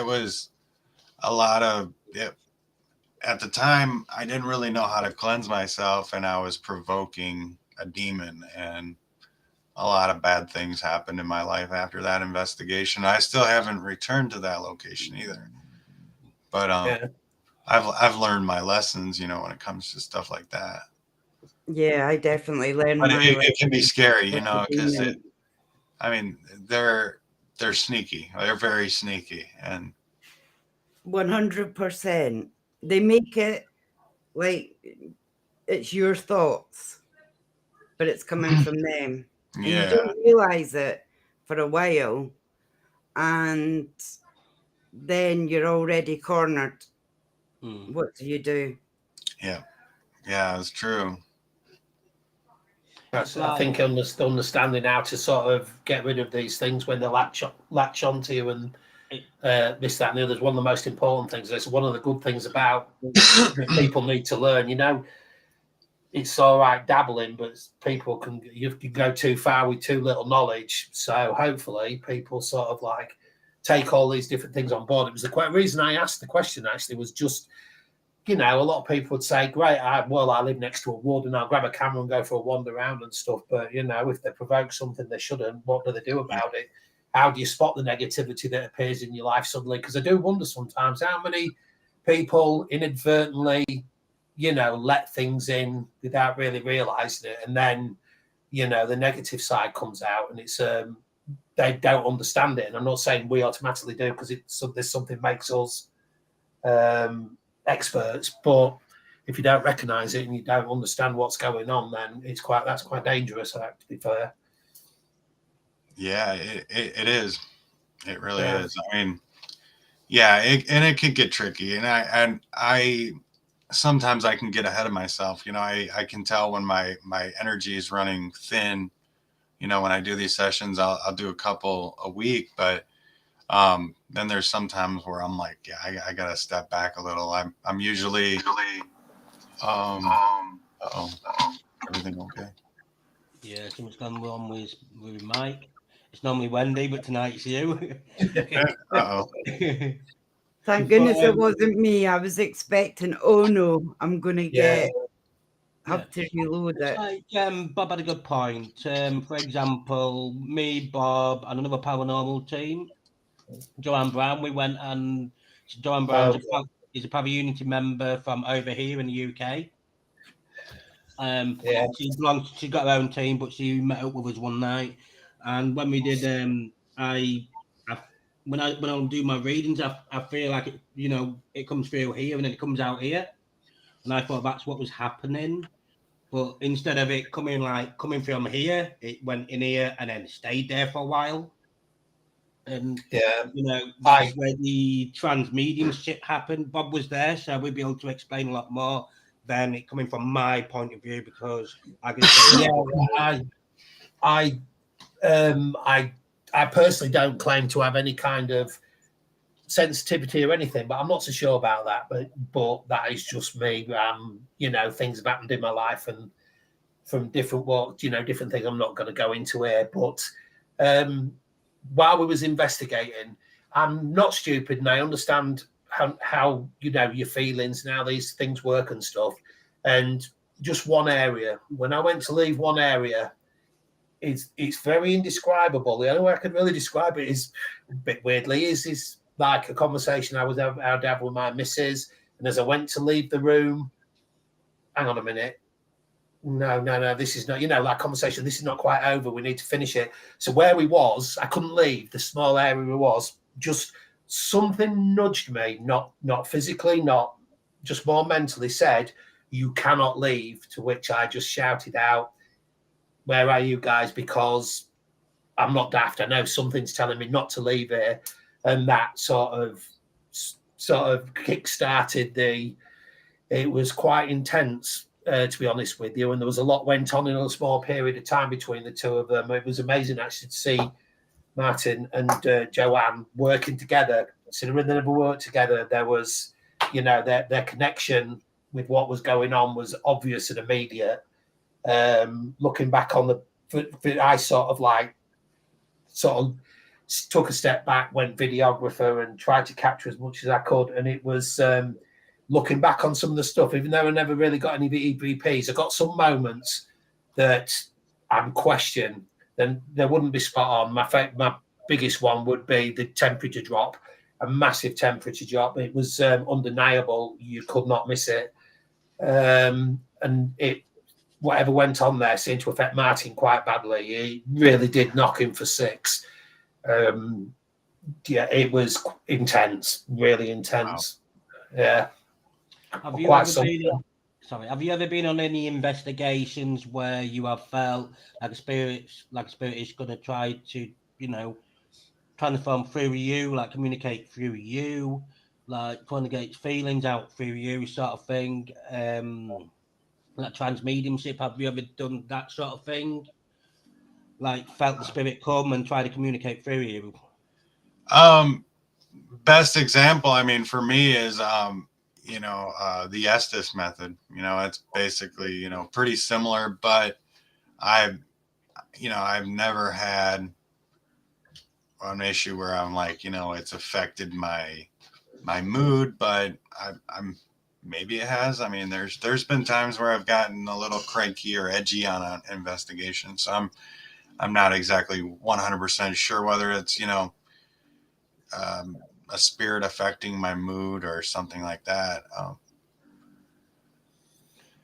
was a lot of it. At the time, I didn't really know how to cleanse myself, and I was provoking a demon, and a lot of bad things happened in my life after that investigation. I still haven't returned to that location either, but I've learned my lessons, you know, when it comes to stuff like that. Yeah, I definitely learned But my it can be scary, you with know, the because demon. I mean, they're sneaky. They're very sneaky, and 100%. They make it like it's your thoughts, but it's coming from them. And you yeah, don't realize it for a while. And then you're already cornered. What do you do? yeah, it's true. That's, I think, understanding how to sort of get rid of these things when they latch onto you and this, that, and the other is one of the most important things. It's one of the good things about people need to learn. You know, it's all right dabbling, but people you can go too far with too little knowledge. So hopefully, people sort of like take all these different things on board. It was the reason I asked the question actually was just, you know, a lot of people would say, great, I live next to a wood and I'll grab a camera and go for a wander around and stuff. But, you know, if they provoke something they shouldn't, what do they do about it? How do you spot the negativity that appears in your life suddenly? Because I do wonder sometimes how many people inadvertently, you know, let things in without really realizing it. And then, you know, the negative side comes out and it's, they don't understand it. And I'm not saying we automatically do because there's something makes us, experts, but if you don't recognize it and you don't understand what's going on, then that's quite dangerous, to be fair. Yeah, it is. It really is. I mean, yeah, and it can get tricky. And I sometimes I can get ahead of myself. I can tell when my energy is running thin. When I do these sessions, I'll do a couple a week, but then there's some times where I'm like, yeah, I gotta step back a little. I'm usually uh-oh, everything okay? Yeah, something's gone wrong with Mike. It's normally Wendy, but tonight it's you. Uh-oh. Thank goodness But, it wasn't me. I was expecting, oh no, I'm going to have to reload it's it. like Bob had a good point. For example, me, Bob, and another paranormal team, Joanne Brown. We went and Joanne Brown is a Power Unity member from over here in the UK. She's got her own team, but she met up with us one night, and when we did, when I do my readings, I feel like it comes through here and then it comes out here, and I thought that's what was happening, but instead of it coming from here, it went in here and then stayed there for a while, and that's where the trans mediumship happened. Bob was there, so we'd be able to explain a lot more than it coming from my point of view, because I can say I personally don't claim to have any kind of sensitivity or anything, but I'm not so sure about that. But that is just me. Things have happened in my life and from different walks, different things. I'm not going to go into here. But while we was investigating, I'm not stupid, and I understand how your feelings and how these things work and stuff. And just one area, when I went to leave one area, it's very indescribable. The only way I can really describe it is a bit weirdly is like a conversation I would have with my missus, and as I went to leave the room, hang on a minute, no, this is not, that conversation, this is not quite over, we need to finish it. So where we was, I couldn't leave the small area we was, just something nudged me, not physically, not just more mentally, said, you cannot leave, to which I just shouted out, where are you guys? Because I'm not daft. I know something's telling me not to leave here. And that sort of kick-started it was quite intense, to be honest with you. And there was a lot went on in a small period of time between the two of them. It was amazing actually to see Martin and Joanne working together. Considering they never worked together, there was, their connection with what was going on was obvious and immediate. Looking back on I sort of took a step back, went videographer and tried to capture as much as I could. And it was looking back on some of the stuff, even though I never really got any EVPs, I got some moments that I'm questioned. Then there wouldn't be spot on. My biggest one would be the temperature drop, a massive temperature drop. It was undeniable. You could not miss it. And whatever went on there seemed to affect Martin quite badly. He really did knock him for 6. It was intense, really intense. Wow. Yeah. Have you ever been on any investigations where you have felt like a spirit is going to try to, transform through you, like communicate through you, like trying to get its feelings out through you, sort of thing? Like trans mediumship, have you ever done that sort of thing? Like felt the spirit come and try to communicate through you? Best example, I mean, for me is the Estes method. It's basically, pretty similar, but I've never had an issue where I'm like, it's affected my mood, but I'm maybe it has. I mean, there's been times where I've gotten a little cranky or edgy on an investigation. So I'm not exactly 100% sure whether it's, a spirit affecting my mood or something like that.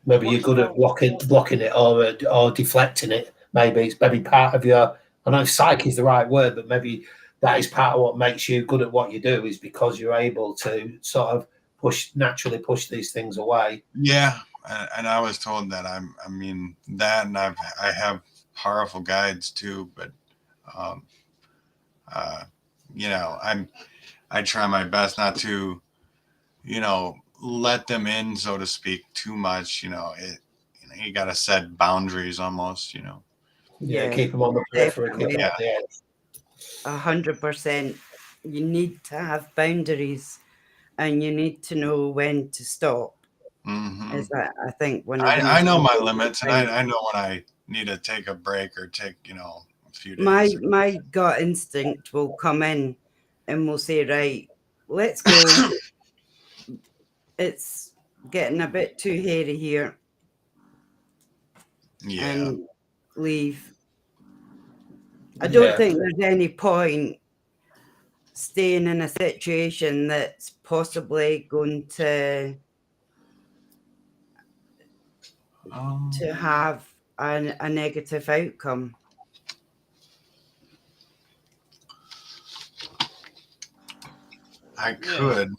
Maybe you're good at blocking it or deflecting it. Maybe it's part of your, I know psyche is the right word, but maybe that is part of what makes you good at what you do, is because you're able to sort of naturally push these things away. Yeah. And I was told that I have powerful guides too, but, I try my best not to, let them in, so to speak, too much. You got to set boundaries almost. Yeah, keep them on the periphery. Keep them Yeah. on the edge. 100%. You need to have boundaries, and you need to know when to stop. Mm-hmm. Is that, I think, one of the I know most my important limits, and things. I know when I need to take a break or take a few days. My gut instinct will come in and will say, right, let's go. It's getting a bit too hairy here, Yeah. and leave. I don't think there's any point staying in a situation that's possibly going to have a negative outcome. I could.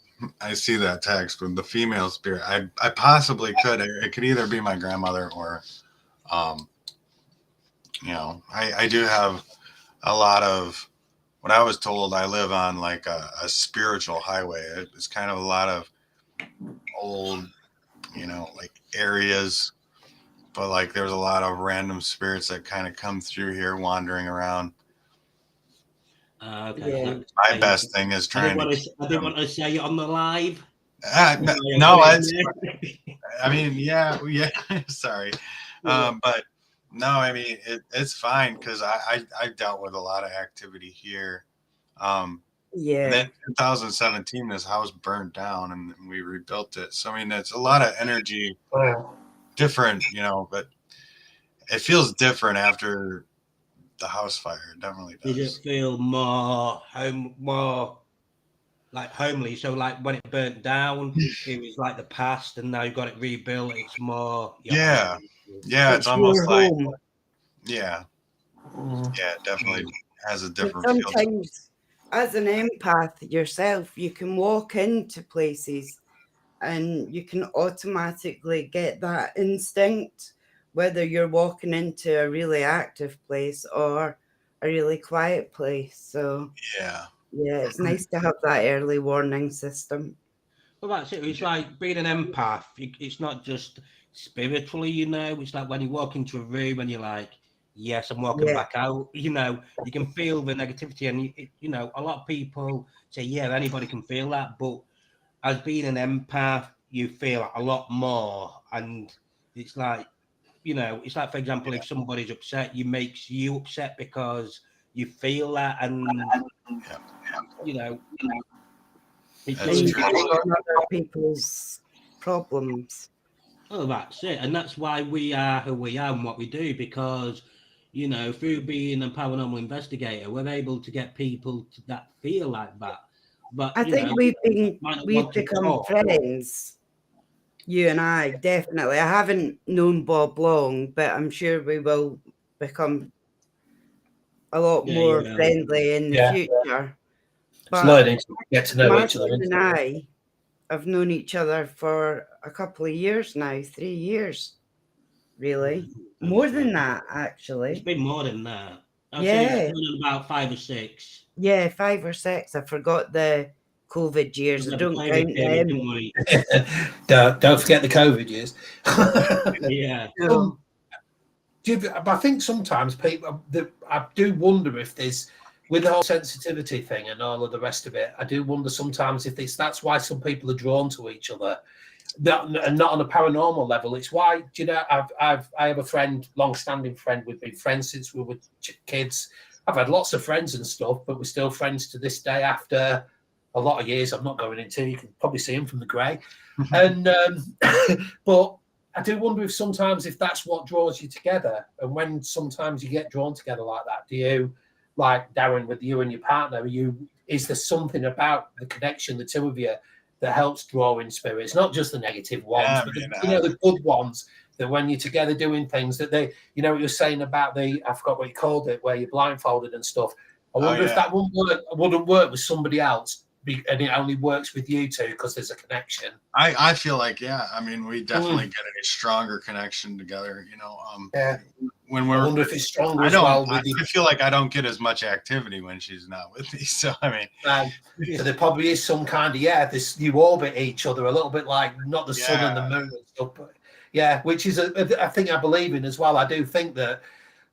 I see that text with the female spirit. I possibly could. It could either be my grandmother or, I do have a lot of, what I was told, I live on like a spiritual highway. It's kind of a lot of old, like areas, but like there's a lot of random spirits that kind of come through here wandering around. Okay. Yeah. My best thing is trying to. I didn't want to say it on the live. No, I mean, yeah. Sorry, but no, I mean it's fine because I dealt with a lot of activity here. Yeah. Then 2017, this house burned down and we rebuilt it. So I mean, it's a lot of energy, different, but it feels different after the house fire. It definitely does. Did it feel more like homely? So like when it burnt down, it was like the past, and now you've got it rebuilt. It's more. Yeah. It's almost your like home. yeah, it definitely has a But different feel. sometimes, as an empath yourself, you can walk into places and you can automatically get that instinct, whether you're walking into a really active place or a really quiet place. So Yeah, it's nice to have that early warning system. Well, that's it. It's like being an empath. It's not just spiritually, It's like when you walk into a room and you're like, yes, I'm walking back out. You can feel the negativity. And, a lot of people say, yeah, anybody can feel that. But as being an empath, you feel a lot more. And it's like, it's like, for example, if somebody's upset, it makes you upset because you feel that. And, That's you true. take on other people's problems. Oh, that's it. And that's why we are who we are and what we do, because, through being a paranormal investigator, we're able to get people that feel like that. But I think we've become friends. You and I, definitely. I haven't known Bob long, but I'm sure we will become a lot more friendly in the future. But get to know each other. Martin and I have known each other for a couple of years now, 3 years, really. More than that, actually. It's been more than that. Yeah. About 5 or 6. Yeah, 5 or 6. I forgot the COVID years. I don't count them. Don't forget the COVID years. Yeah. I think sometimes people, I do wonder if there's, with the whole sensitivity thing and all of the rest of it, I do wonder sometimes if that's why some people are drawn to each other, and not on a paranormal level. It's why, I have a friend, long-standing friend. We've been friends since we were kids. I've had lots of friends and stuff, but we're still friends to this day after a lot of years. I'm not going into. You can probably see him from the grey, and but I do wonder if sometimes if that's what draws you together, and when sometimes you get drawn together like that, do you, like Darren, with you and your partner, is there something about the connection, the two of you, that helps draw in spirits, not just the negative ones, but the good ones, that when you're together doing things that they, what you're saying about I forgot what you called it, where you're blindfolded and stuff. I wonder if that wouldn't work with somebody else, and it only works with you two because there's a connection. I feel like, I mean, we definitely get a stronger connection together, when I we're, wonder if it's stronger I as well. don't, I feel like I don't get as much activity when she's not with me. So, I mean, so there probably is some kind of, this, you orbit each other a little bit like not the sun and the moon and stuff, but which is a thing I believe in as well. I do think that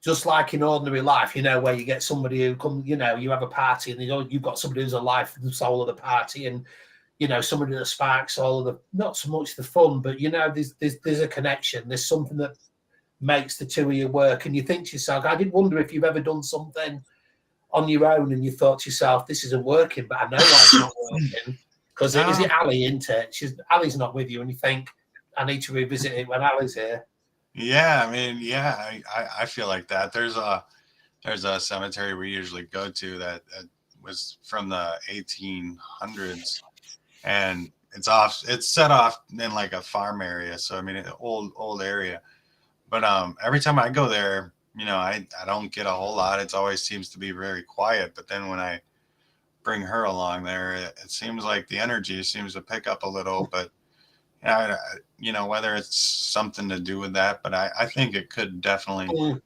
just like in ordinary life, where you get somebody who come, you have a party and you've got somebody who's a life, the soul of the party, and somebody that sparks all of the, not so much the fun, but there's a connection. There's something that makes the two of you work, and you think to yourself, I did wonder if you've ever done something on your own and you thought to yourself, this isn't working, but I know why it's not working, because is it Ali, isn't it? Ali's not with you, and you think, I need to revisit it when Ali's here. Yeah, I mean, I feel like that. There's a cemetery we usually go to that was from the 1800s, and it's set off in like a farm area, so I mean, an old area. But every time I go there, I don't get a whole lot. It always seems to be very quiet. But then when I bring her along there, it seems like the energy seems to pick up a little. But whether it's something to do with that, but I think it could definitely No,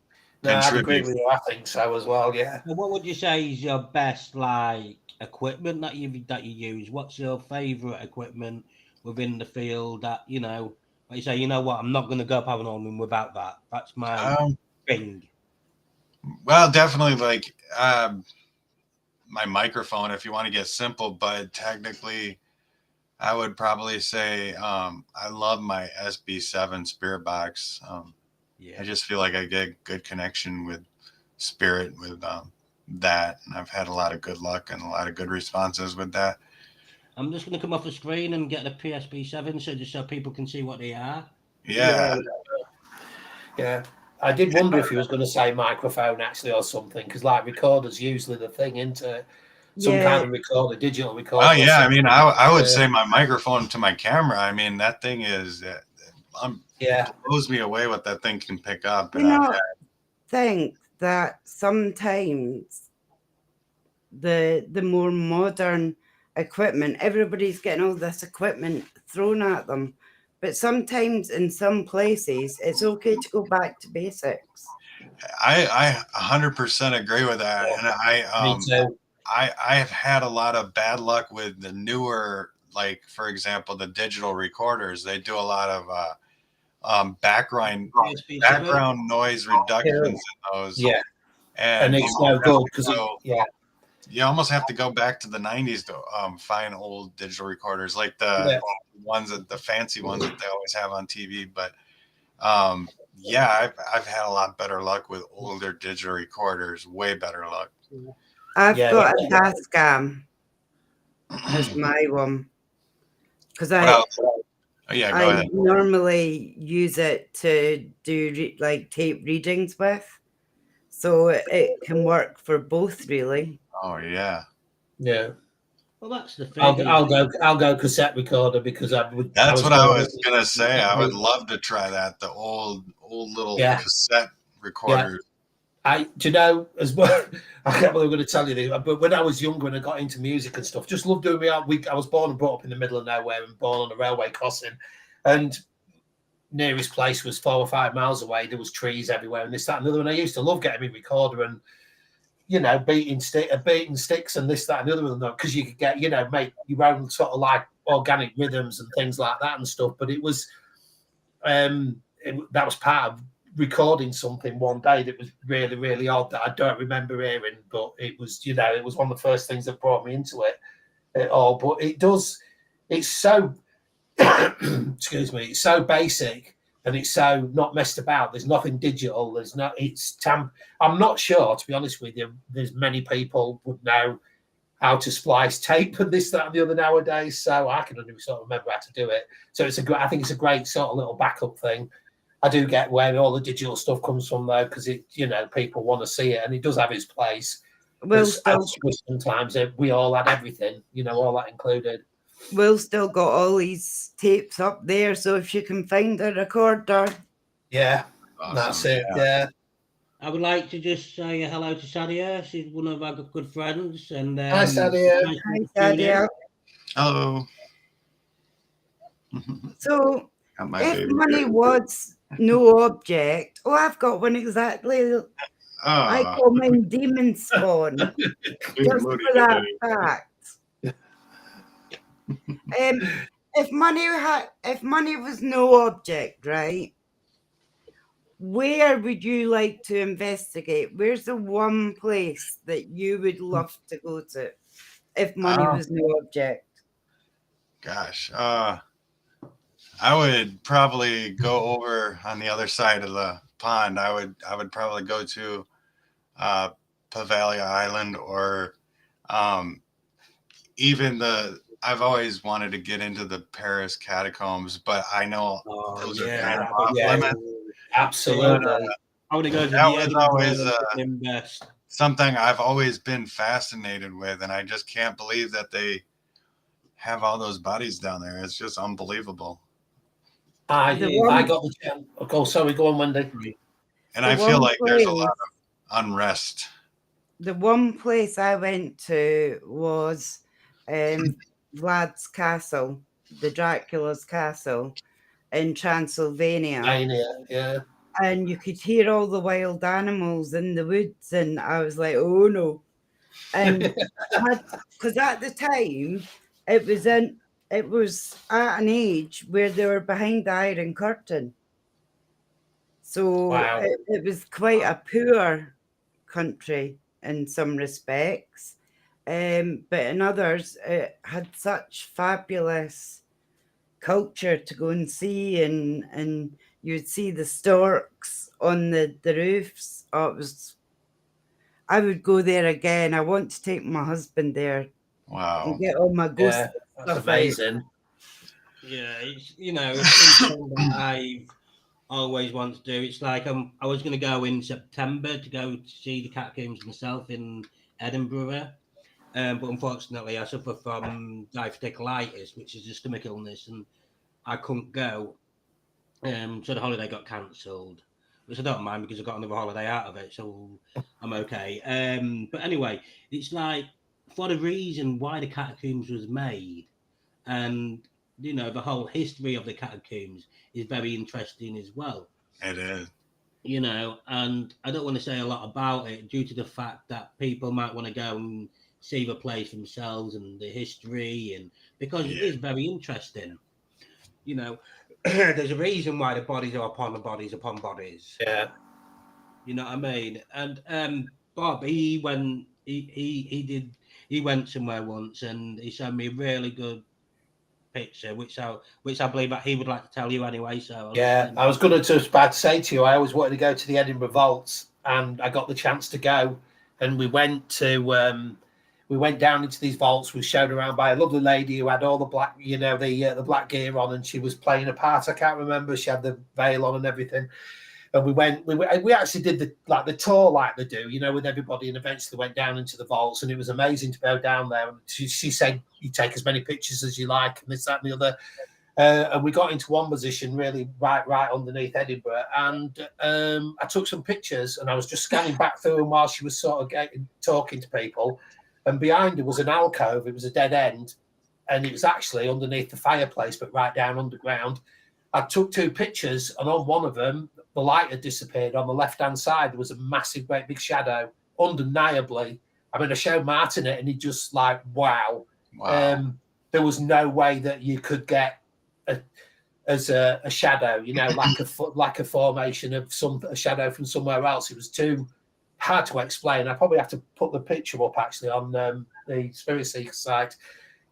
contribute. I'd agree with you. I think so as well. Yeah. What would you say is your best equipment that you use? What's your favorite equipment within the field that like you say, what, I'm not going to go paranormal without that. That's my thing. Well, definitely like my microphone, if you want to get simple, but technically I would probably say I love my SB7 spirit box. I just feel like I get good connection with spirit with that, and I've had a lot of good luck and a lot of good responses with that. I'm just going to come off the screen and get the PSP7 so people can see what they are. Yeah. I did wonder if he was going to say microphone actually or something, because like recorders usually the thing into some kind of recorder, digital recorder. Oh yeah, I mean, I would say my microphone to my camera. I mean, that thing is it blows me away what that thing can pick up. And I think that sometimes the more modern equipment, everybody's getting all this equipment thrown at them, but sometimes in some places it's okay to go back to basics. I 100% agree with that. And I have had a lot of bad luck with the newer, like for example, the digital recorders. They do a lot of background noise reductions in those. Yeah. And it's no good because you almost have to go back to the 90s to find old digital recorders, like the fancy ones that they always have on TV. But I've had a lot better luck with older digital recorders, way better luck. I've got a Tascam as my one, because I normally use it to do tape readings with, so it can work for both really. Oh yeah. Well, that's the thing. I'll go cassette recorder because That's what I was gonna say. I would love to try that. The old little cassette recorders. Do you know as well? I can't believe I'm going to tell you this, but when I was younger and I got into music and stuff, just loved doing I was born and brought up in the middle of nowhere and born on a railway crossing, and nearest place was 4 or 5 miles away. There was trees everywhere and this, that, and the other. And I used to love getting my recorder and beating sticks and this, that, and the other one, because you could get make your own sort of like organic rhythms and things like that and stuff. But it was that was part of recording something one day that was really, really odd that I don't remember hearing, but it was it was one of the first things that brought me into it at all. But it's so excuse me, it's so basic and it's so not messed about. There's nothing digital. I'm not sure, to be honest with you, there's many people would know how to splice tape and this, that, and the other nowadays. So I can only sort of remember how to do it. So I think it's a great sort of little backup thing. I do get where all the digital stuff comes from though, because people want to see it and it does have its place. Well, sometimes we all had everything, all that included. Will still got all these tapes up there, so if you can find a recorder. Yeah, awesome. That's it. Yeah. I would like to just say hello to Sadia. She's one of our good friends. And hi, Sadia. Hi, Sadia. Hello. So, if money was no object. Oh, I've got one exactly. I Oh, call mine demon spawn. Just Moody for that did. fact. If money was no object, right? Where would you like to investigate? Where's the one place that you would love to go to if money was no object? Gosh, I would probably go over on the other side of the pond. I would probably go to Pavalia Island, or even I've always wanted to get into the Paris catacombs, but I know those are kind of off limits. Absolutely. I want to go to That the was Edinburgh always, and invest. something I've always been fascinated with, and I just can't believe that they have all those bodies down there. It's just unbelievable. I got the chance. Oh, sorry, go on, Wendy. And I feel like there's a lot of unrest. The one place I went to was Vlad's castle, the Dracula's castle in Transylvania. Yeah. And you could hear all the wild animals in the woods, and I was like, oh no. And because at the time it was at an age where they were behind the Iron Curtain. So Wow. it was quite a poor country in some respects. But in others, it had such fabulous culture to go and see, and you'd see the storks on the roofs. Oh, I would go there again. I want to take my husband there. Wow. And get all my ghost that's stuff amazing. Yeah, it's something that I've always wanted to do. It's like I was going to go in September to go to see the catacombs myself in Edinburgh, but unfortunately I suffer from diverticulitis, which is a stomach illness, and I couldn't go. So the holiday got cancelled, which I don't mind because I got another holiday out of it, so I'm okay. But anyway, it's like for the reason why the catacombs was made, and the whole history of the catacombs is very interesting as well. It is. And I don't want to say a lot about it due to the fact that people might want to go and see the place themselves and the history, and because it is very interesting. There's a reason why the bodies are upon the bodies upon bodies. Yeah. You know what I mean? And Bob, he went somewhere once and he showed me a really good picture, which I believe that he would like to tell you anyway. So I was going to about to say to you, I always wanted to go to the Edinburgh Vaults, and I got the chance to go, and we went down into these vaults. We showed around by a lovely lady who had all the black, the black gear on, and she was playing a part. I can't remember. She had the veil on and everything. And we actually did the tour like they do, with everybody, and eventually went down into the vaults, and it was amazing to go down there. And she said, you take as many pictures as you like, and this, that, and the other. And we got into one position really right underneath Edinburgh, and I took some pictures, and I was just scanning back through them while she was sort of talking to people. And behind her was an alcove. It was a dead end, and it was actually underneath the fireplace, but right down underground. I took 2 pictures, and on one of them, the light had disappeared. On the left-hand side, there was a massive, great big shadow, undeniably. I mean, I showed Martin it, and he just like, wow. There was no way that you could get a shadow, like a formation of a shadow from somewhere else. It was too hard to explain. I probably have to put the picture up actually on the Spirit Seeker site.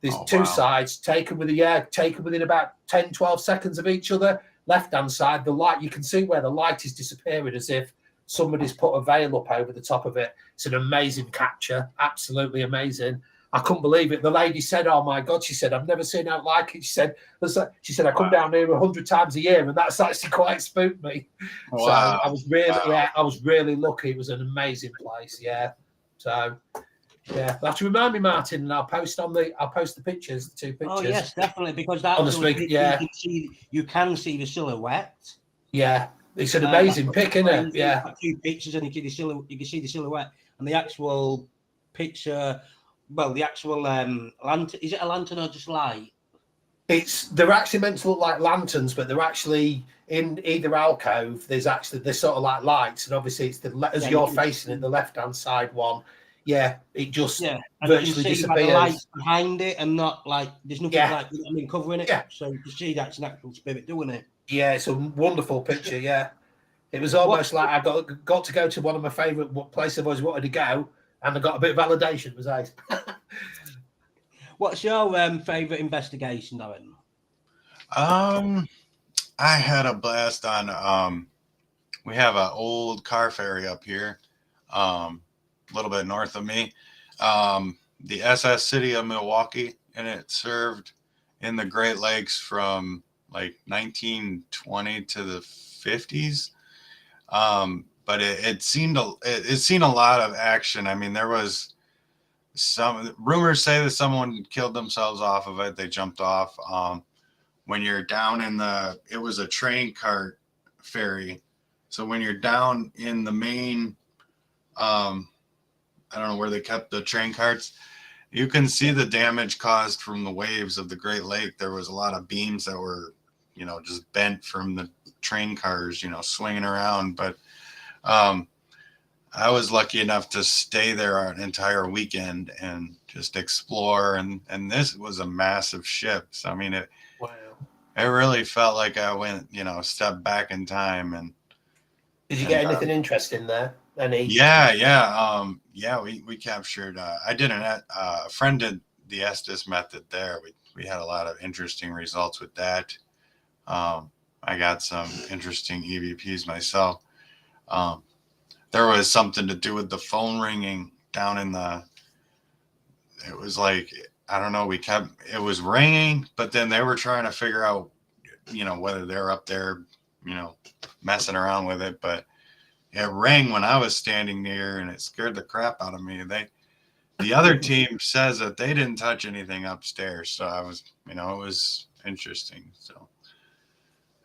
There's 2 sides taken within about 10, 12 seconds of each other. Left-hand side, the light, you can see where the light is disappearing as if somebody's put a veil up over the top of it. It's an amazing capture, absolutely amazing. I couldn't believe it. The lady said, "Oh my God," she said, "I've never seen out like it." She said, "I come down here 100 times a year, and that's actually quite spooked me." Wow. So I was really lucky. It was an amazing place. Yeah. So yeah, you'll have to remind me, Martin, and I'll post the pictures, the 2 pictures. Oh yes, definitely, because that on the screen. Yeah, you can see the silhouette. Yeah, it's an amazing pic, isn't it? Yeah, 2 pictures, and you can see the silhouette and the actual picture. Well, the actual lantern, is it a lantern or just light? they're actually meant to look like lanterns, but they're actually in either alcove. There's sort of like lights, and obviously it's as you're facing it, the left hand side one. Yeah, it just virtually disappears. The lights behind it, and not like there's nothing like covering it. Yeah. So you see that's an actual spirit doing it. Yeah, it's a wonderful picture. Yeah, it was almost like I got to go to one of my favourite places I've always wanted to go, and I got a bit of validation. It was nice. What's your favourite investigation, Darren? I had a blast on. We have an old car ferry up here, a little bit north of me. The SS City of Milwaukee, and it served in the Great Lakes from like 1920 to the 50s. But it seen a lot of action. I mean, there was some rumors say that someone killed themselves off of it. They jumped off. When you're down it was a train cart ferry. So when you're down in the main, I don't know where they kept the train carts, you can see the damage caused from the waves of the Great Lake. There was a lot of beams that were, just bent from the train cars, swinging around. But I was lucky enough to stay there an entire weekend and just explore. And this was a massive ship. So, I mean, it really felt like I went, stepped back in time. And did you get anything interesting there? Yeah. We captured, a friend did the Estes method there. We had a lot of interesting results with that. I got some interesting EVPs myself. There was something to do with the phone ringing down in it was like, I don't know, it was ringing, but then they were trying to figure out, whether they're up there, messing around with it. But it rang when I was standing near, and it scared the crap out of me. The other team says that they didn't touch anything upstairs. So I was, it was interesting. So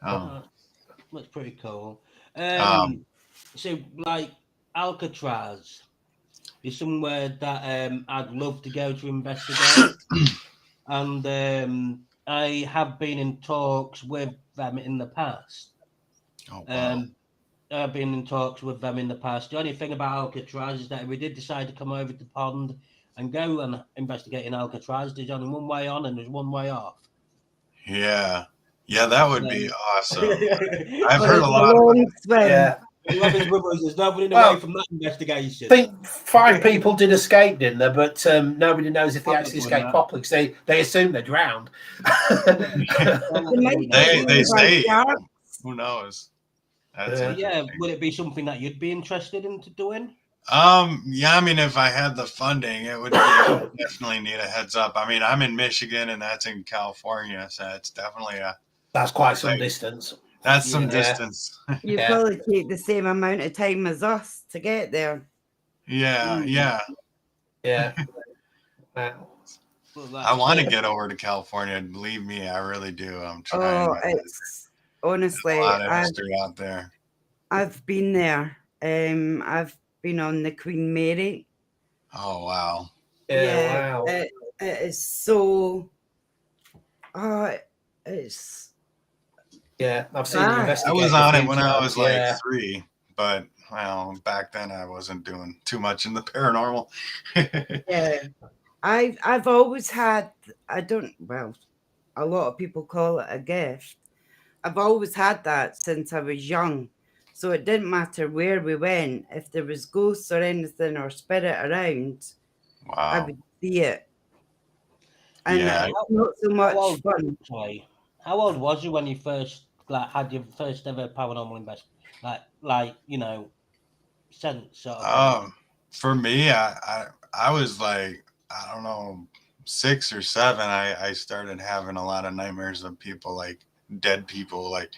that's pretty cool. So like Alcatraz is somewhere that I'd love to go to investigate. And I have been in talks with them in the past. Oh, wow. I've been in talks with them in the past. The only thing about Alcatraz is that if we did decide to come over to the pond and go and investigate in Alcatraz, there's only one way on and there's one way off. Yeah, that would be awesome. I've heard a lot of there's nobody away from that investigation. I think 5 people did escape, didn't there? But nobody knows if they actually escaped properly because they assume they're drowned. they say, who knows? Would it be something that you'd be interested in doing? Yeah, I mean, if I had the funding, it would definitely need a heads up. I mean, I'm in Michigan and that's in California, so it's definitely that's quite some distance. That's some distance. You probably take the same amount of time as us to get there. Yeah. I want to get over to California. Believe me, I really do. I'm trying. It's honestly a lot of history out there. I've been there. I've been on the Queen Mary. Oh wow! Wow! It is so. It's. Yeah, I've seen the investigation. I was on it when I was like 3, but back then I wasn't doing too much in the paranormal. Yeah, I've always had. A lot of people call it a gift. I've always had that since I was young. So it didn't matter where we went. If there was ghosts or anything or spirit around, I would see it. And it's not so much fun. How old was you when you first had your first ever paranormal investment? Sense sort of for me, I was like, I don't know, 6 or 7. I started having a lot of nightmares of people, like dead people, like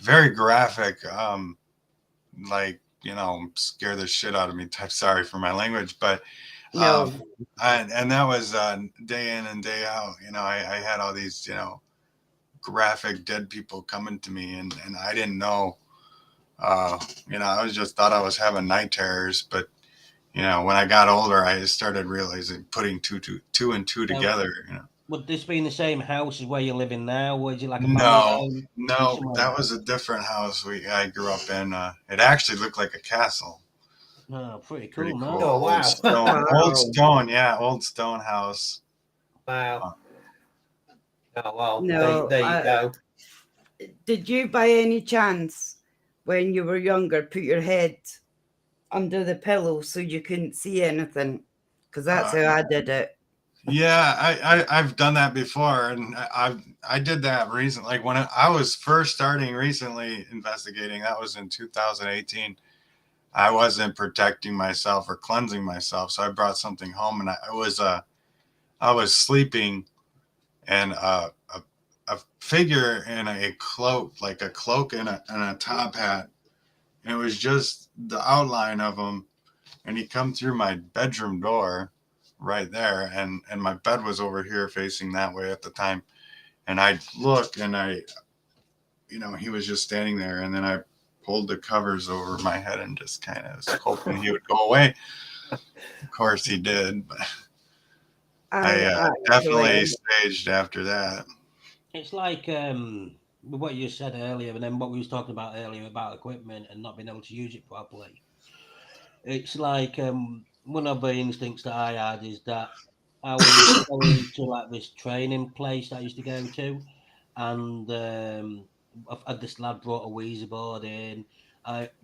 very graphic, scare the shit out of me type. Sorry for my language, but and that was day in and day out. I had all these graphic dead people coming to me, and I didn't know. I was just thought I was having night terrors, but when I got older, I started realizing, putting two and two together. would this be in the same house as where you're living now? Or is it like a family No, home? no, Somewhere that else? was a different house I grew up in. It actually looked like a castle. Oh, pretty Pretty cool, cool. man. Oh, wow. Old stone, yeah, old stone house. Wow. Oh, well, No, there you go. Did you, by any chance, when you were younger, put your head under the pillow so you couldn't see anything? Because that's how I did it. Yeah, I've done that before, and I did that recently. Like when I was first starting recently investigating, that was in 2018. I wasn't protecting myself or cleansing myself, so I brought something home, and I was sleeping, and a figure in a cloak, like a cloak and a top hat, and it was just the outline of him, and he come through my bedroom door right there, and my bed was over here facing that way at the time, and I looked, and he was just standing there, and then I pulled the covers over my head and just kind of was hoping he would go away. Of course he did, but I definitely staged after that. It's like what you said earlier, and then what we was talking about earlier about equipment and not being able to use it properly. It's like one of the instincts that I had is that I was going to like this training place that I used to go to, and this lad brought a Ouija board in.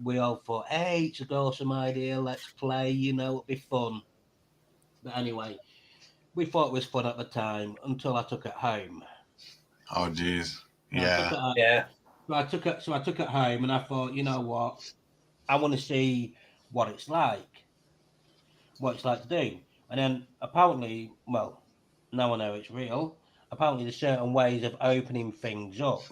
We all thought, hey, it's an awesome idea. Let's play. It'll be fun. But anyway, we thought it was fun at the time until I took it home. Oh geez, Yeah. Yeah. So I took it home, and I thought, you know what? I want to see what it's like to do. And then apparently, well, now I know it's real. Apparently, there's certain ways of opening things up.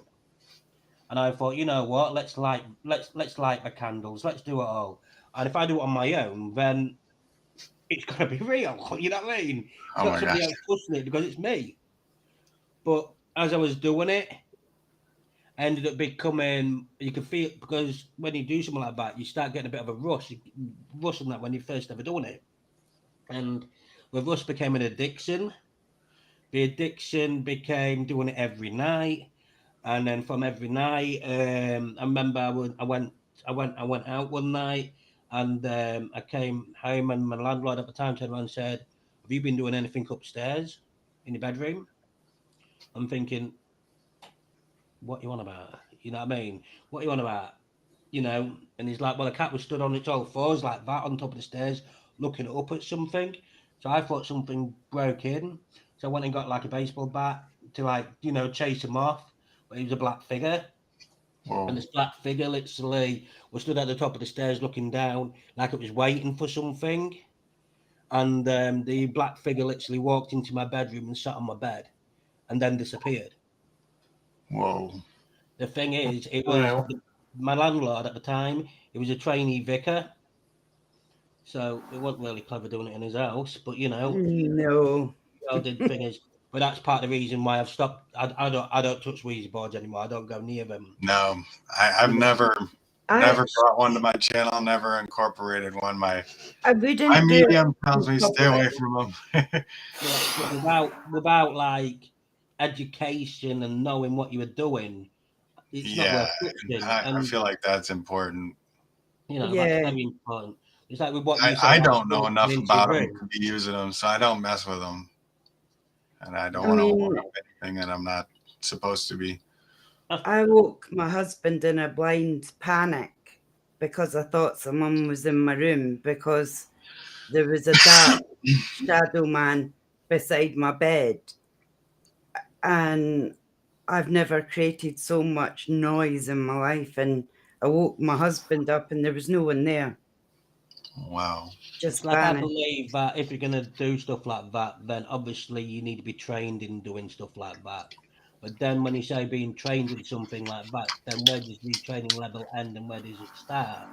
And I thought, you know what? Let's light the candles. Let's do it all. And if I do it on my own, then it's gonna be real. You know what I mean? It's oh not my somebody gosh, else pushing it because it's me. But as I was doing it, I ended up becoming. You can feel because when you do something like that, you start getting a bit of a rush. Rush on that when you first ever doing it, and the rush became an addiction. The addiction became doing it every night, and then from every night, I remember I went out one night, and I came home, and my landlord at the time turned around and said, "Have you been doing anything upstairs in your bedroom?" I'm thinking, "What you on about? You know what I mean? What you on about?" And he's like, "Well, the cat was stood on its all fours like that on top of the stairs, looking up at something." So I thought something broke in. So I went and got like a baseball bat to chase him off. But he was a black figure. whoa, And this black figure literally was stood at the top of the stairs looking down like it was waiting for something. And the black figure literally walked into my bedroom and sat on my bed and then disappeared. whoa, The thing is, it was Wow. my landlord at the time. He was a trainee vicar. So it wasn't really clever doing it in his house, but No. we all did things. But that's part of the reason why I've stopped. I don't touch Ouija boards anymore. I don't go near them. no, I've never I brought one to my channel. Never incorporated one. My wouldn't do it medium tells in me stay away public. from them. Yeah, but without like education and knowing what you were doing, it's not Yeah, worth touching. I And feel like that's important. that's Yeah. very important. It's like with what you said I about don't know going enough into your about them room. to be using them, so I don't mess with them, and I don't I want to mean, hold up anything that I'm not supposed to be. I woke my husband in a blind panic because I thought someone was in my room because there was a dark shadow man beside my bed. And I've never created so much noise in my life. And I woke my husband up and there was no one there, Wow. It's just like I vanished. believe that if you're gonna do stuff like that, then obviously you need to be trained in doing stuff like that. But then when you say being trained in something like that, then where does the training level end and where does it start?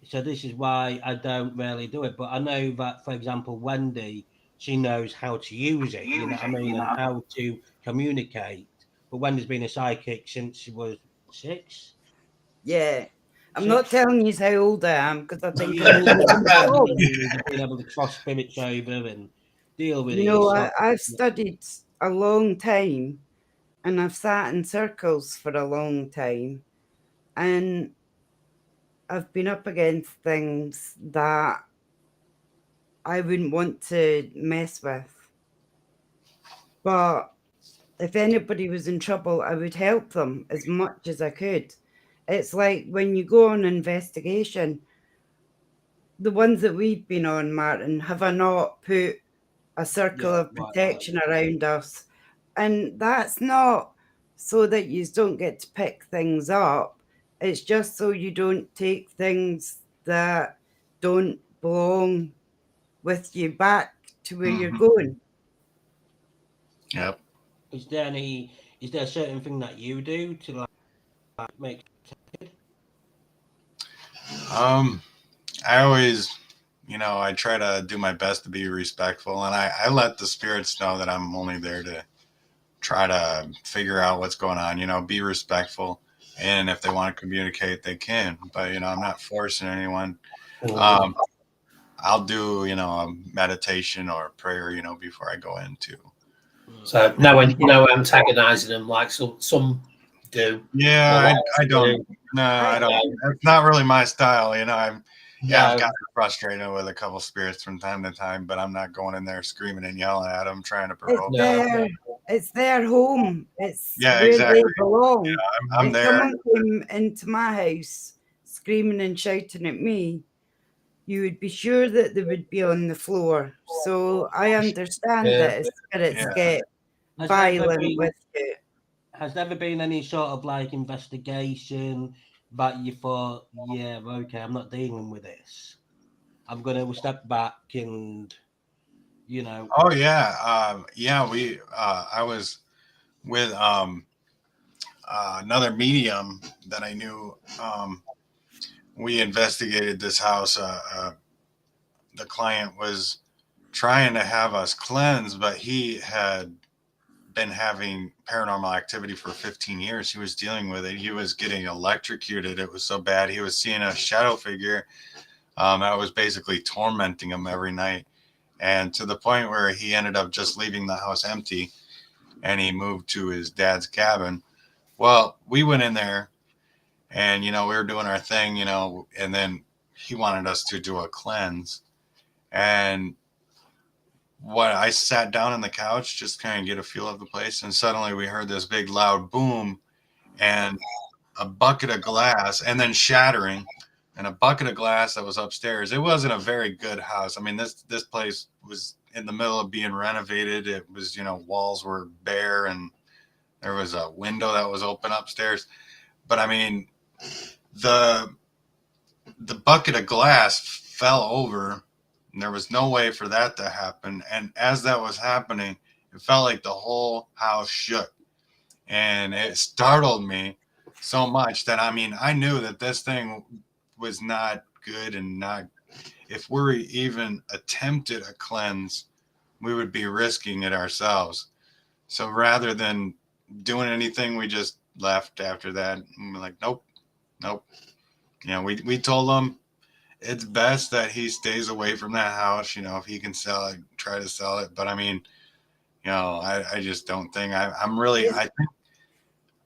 So this is why I don't really do it. But I know that, for example, Wendy, she knows how to use it, you know what I mean, and how to communicate. But Wendy's been a psychic since she was 6. Yeah. I'm 6. not telling you how old I am because I think Yeah, I'm old. being able to cross spirits over and deal with You it. know, It's not- I've studied a long time and I've sat in circles for a long time, and I've been up against things that I wouldn't want to mess with. But if anybody was in trouble, I would help them as much as I could. It's like when you go on an investigation, the ones that we've been on, Martin, have I not put a circle Yeah, of right. protection around us? And that's not so that you don't get to pick things up. It's just so you don't take things that don't belong with you back to where you're Mhm. going. Yep. Is there a certain thing that you do to like make? I always, I try to do my best to be respectful, and I let the spirits know that I'm only there to try to figure out what's going on, be respectful. And if they want to communicate, they can. But, I'm not forcing anyone. Um, I'll do, a meditation or prayer, before I go into. So no antagonizing them like some do. Yeah, I don't. No, I I don't. It's not really my style, I've No. gotten frustrated with a couple spirits from time to time, but I'm not going in there screaming and yelling at them, trying to provoke. It's their home. It's Yeah, where exactly. they belong. I'm If there. someone came into my house screaming and shouting at me, you would be sure that they would be on the floor. So I understand Yeah. that spirits Yeah. get Has there ever violent been- with you. Has there ever been any sort of like investigation that you thought, yeah, okay, I'm not dealing with this. I'm going to step back and, Oh yeah. I was with another medium that I knew. We investigated this house. The client was trying to have us cleanse, but he had been having paranormal activity for 15 years. He was dealing with it. He was getting electrocuted. It was so bad. He was seeing a shadow figure that was basically tormenting him every night. And to the point where he ended up just leaving the house empty and he moved to his dad's cabin. Well, we went in there and, we were doing our thing, and then he wanted us to do a cleanse. And I sat down on the couch, just kind of get a feel of the place. And suddenly we heard this big loud boom and a bucket of glass and then shattering and a bucket of glass that was upstairs. It wasn't a very good house. I mean, this place was in the middle of being renovated. It was, walls were bare and there was a window that was open upstairs. But I mean, the bucket of glass fell over and there was no way for that to happen. And as that was happening, it felt like the whole house shook. And it startled me so much that, I mean, I knew that this thing was not good and not, if we even attempted a cleanse, we would be risking it ourselves. So rather than doing anything, we just left after that. And we're like, nope. We told him it's best that he stays away from that house. If he can sell it, try to sell it. But I mean, I just don't think I think,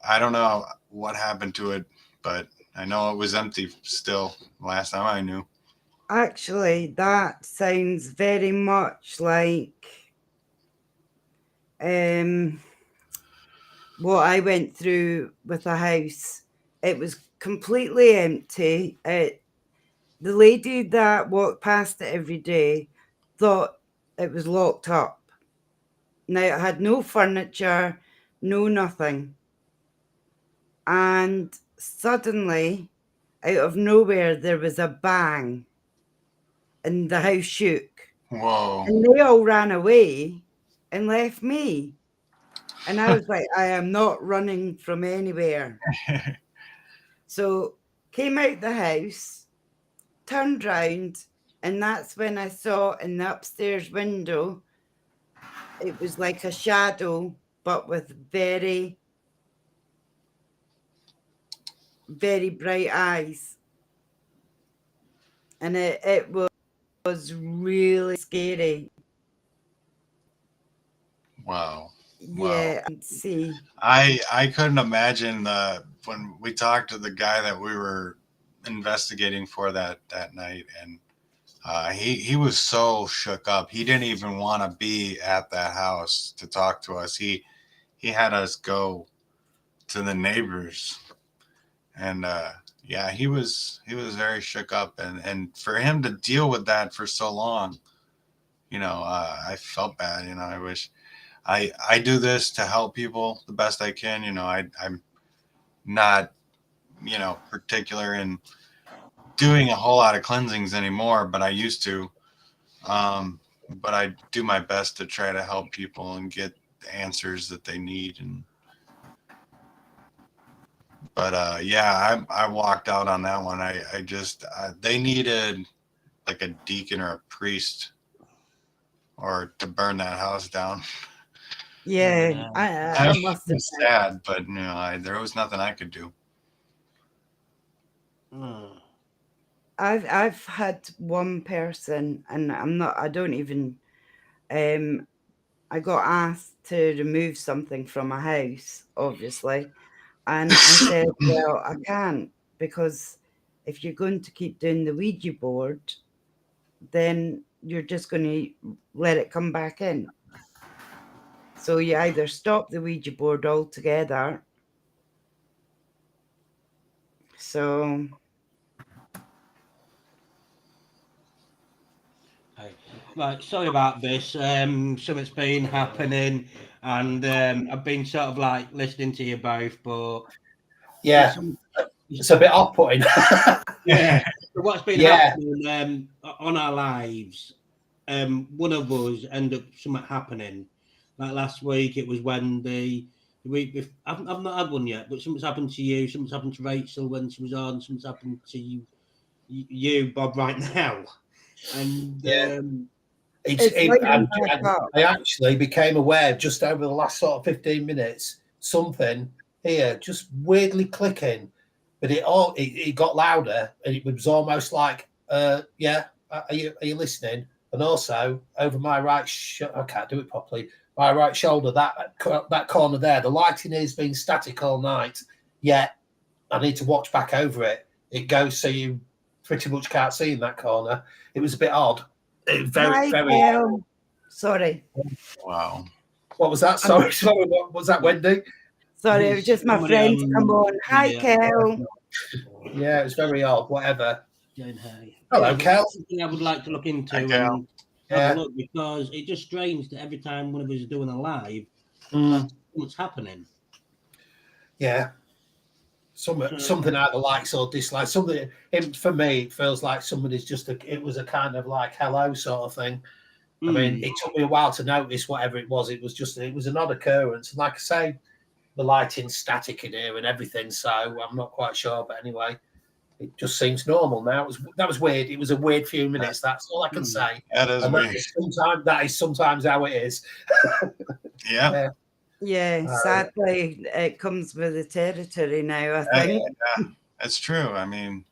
I don't know what happened to it, but I know it was empty still last time I knew. Actually, that sounds very much like what I went through with a house. It was completely empty. The lady that walked past it every day thought it was locked up. Now, it had no furniture, no nothing. And suddenly, out of nowhere, there was a bang and the house shook. Whoa. And they all ran away and left me. And I was like, I am not running from anywhere. So came out the house, turned round, and that's when I saw in the upstairs window, it was like a shadow, but with very, very bright eyes. And it was really scary. Wow. Yeah, and see. I couldn't imagine when we talked to the guy that we were investigating for that night, and he was so shook up. He didn't even want to be at that house to talk to us. He had us go to the neighbors, and yeah, he was very shook up, and for him to deal with that for so long, I felt bad. I wish I do this to help people the best I can. I'm not particular in doing a whole lot of cleansings anymore, but I used to. But I do my best to try to help people and get the answers that they need. But yeah, I walked out on that one. I just they needed like a deacon or a priest or to burn that house down. Yeah, I must have was sad, but there was nothing I could do. I've had one person, and I don't even I got asked to remove something from a house, obviously, and I said, well, I can't, because if you're going to keep doing the Ouija board, then you're just going to let it come back in. So you either stop the Ouija board altogether. So right, sorry about this. Something's been happening, and I've been sort of like listening to you both, but Yeah, it's a bit off-putting. Yeah. So what's been happening on our lives? One of us ended up something happening. Like last week, it was Wendy. The week before, I've not had one yet, but something's happened to you. Something's happened to Rachel when she was on. Something's happened to you, Bob, right now. And I actually became aware just over the last sort of 15 minutes, something here just weirdly clicking, but it got louder, and it was almost like, are you listening? And also over my right, I can't do it properly. My right shoulder, that corner there, the lighting has been static all night. Yet I need to watch back over it. It goes so you pretty much can't see in that corner. It was a bit odd. Very. Sorry. Wow. What was that? Sorry. What was that, Wendy? Sorry, it was just my friend. Come on. Hi, Kel. Yeah, it was very odd. Whatever. Hello, Kel. Something I would like to look into and have a look, because it's just strange that every time one of us is doing a live, that's what's happening. Yeah. Something either likes or dislikes. Something for me, it feels like somebody's it was a kind of like hello sort of thing. I mean, it took me a while to notice whatever it was. It was an odd occurrence. And like I say, the lighting's static in here and everything, so I'm not quite sure. But anyway, it just seems normal now. That was weird. It was a weird few minutes. That's all I can say. That is weird. That is sometimes how it is. Yeah. Yeah, sadly, it comes with the territory now, I think. Yeah, that's true. I mean,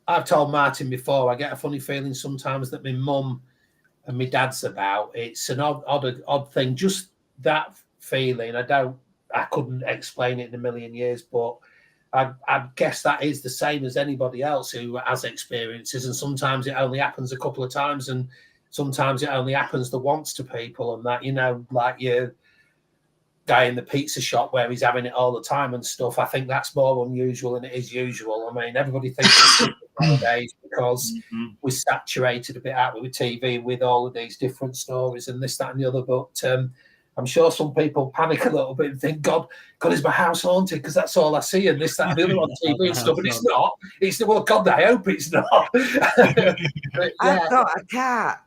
I've told Martin before, I get a funny feeling sometimes that my mum and my dad's about. It's an odd thing, just that feeling. I couldn't explain it in a million years, but I guess that is the same as anybody else who has experiences, and sometimes it only happens a couple of times, and sometimes it only happens the once to people, and that, like you guy in the pizza shop where he's having it all the time and stuff. I think that's more unusual than it is usual. I mean, everybody thinks it's nowadays because we're saturated a bit out with TV with all of these different stories and this, that, and the other. But I'm sure some people panic a little bit and think, God, is my house haunted? Because that's all I see, and this, that, and the other on TV and stuff. And it's not. Well, God, I hope it's not. But, I've got a cat.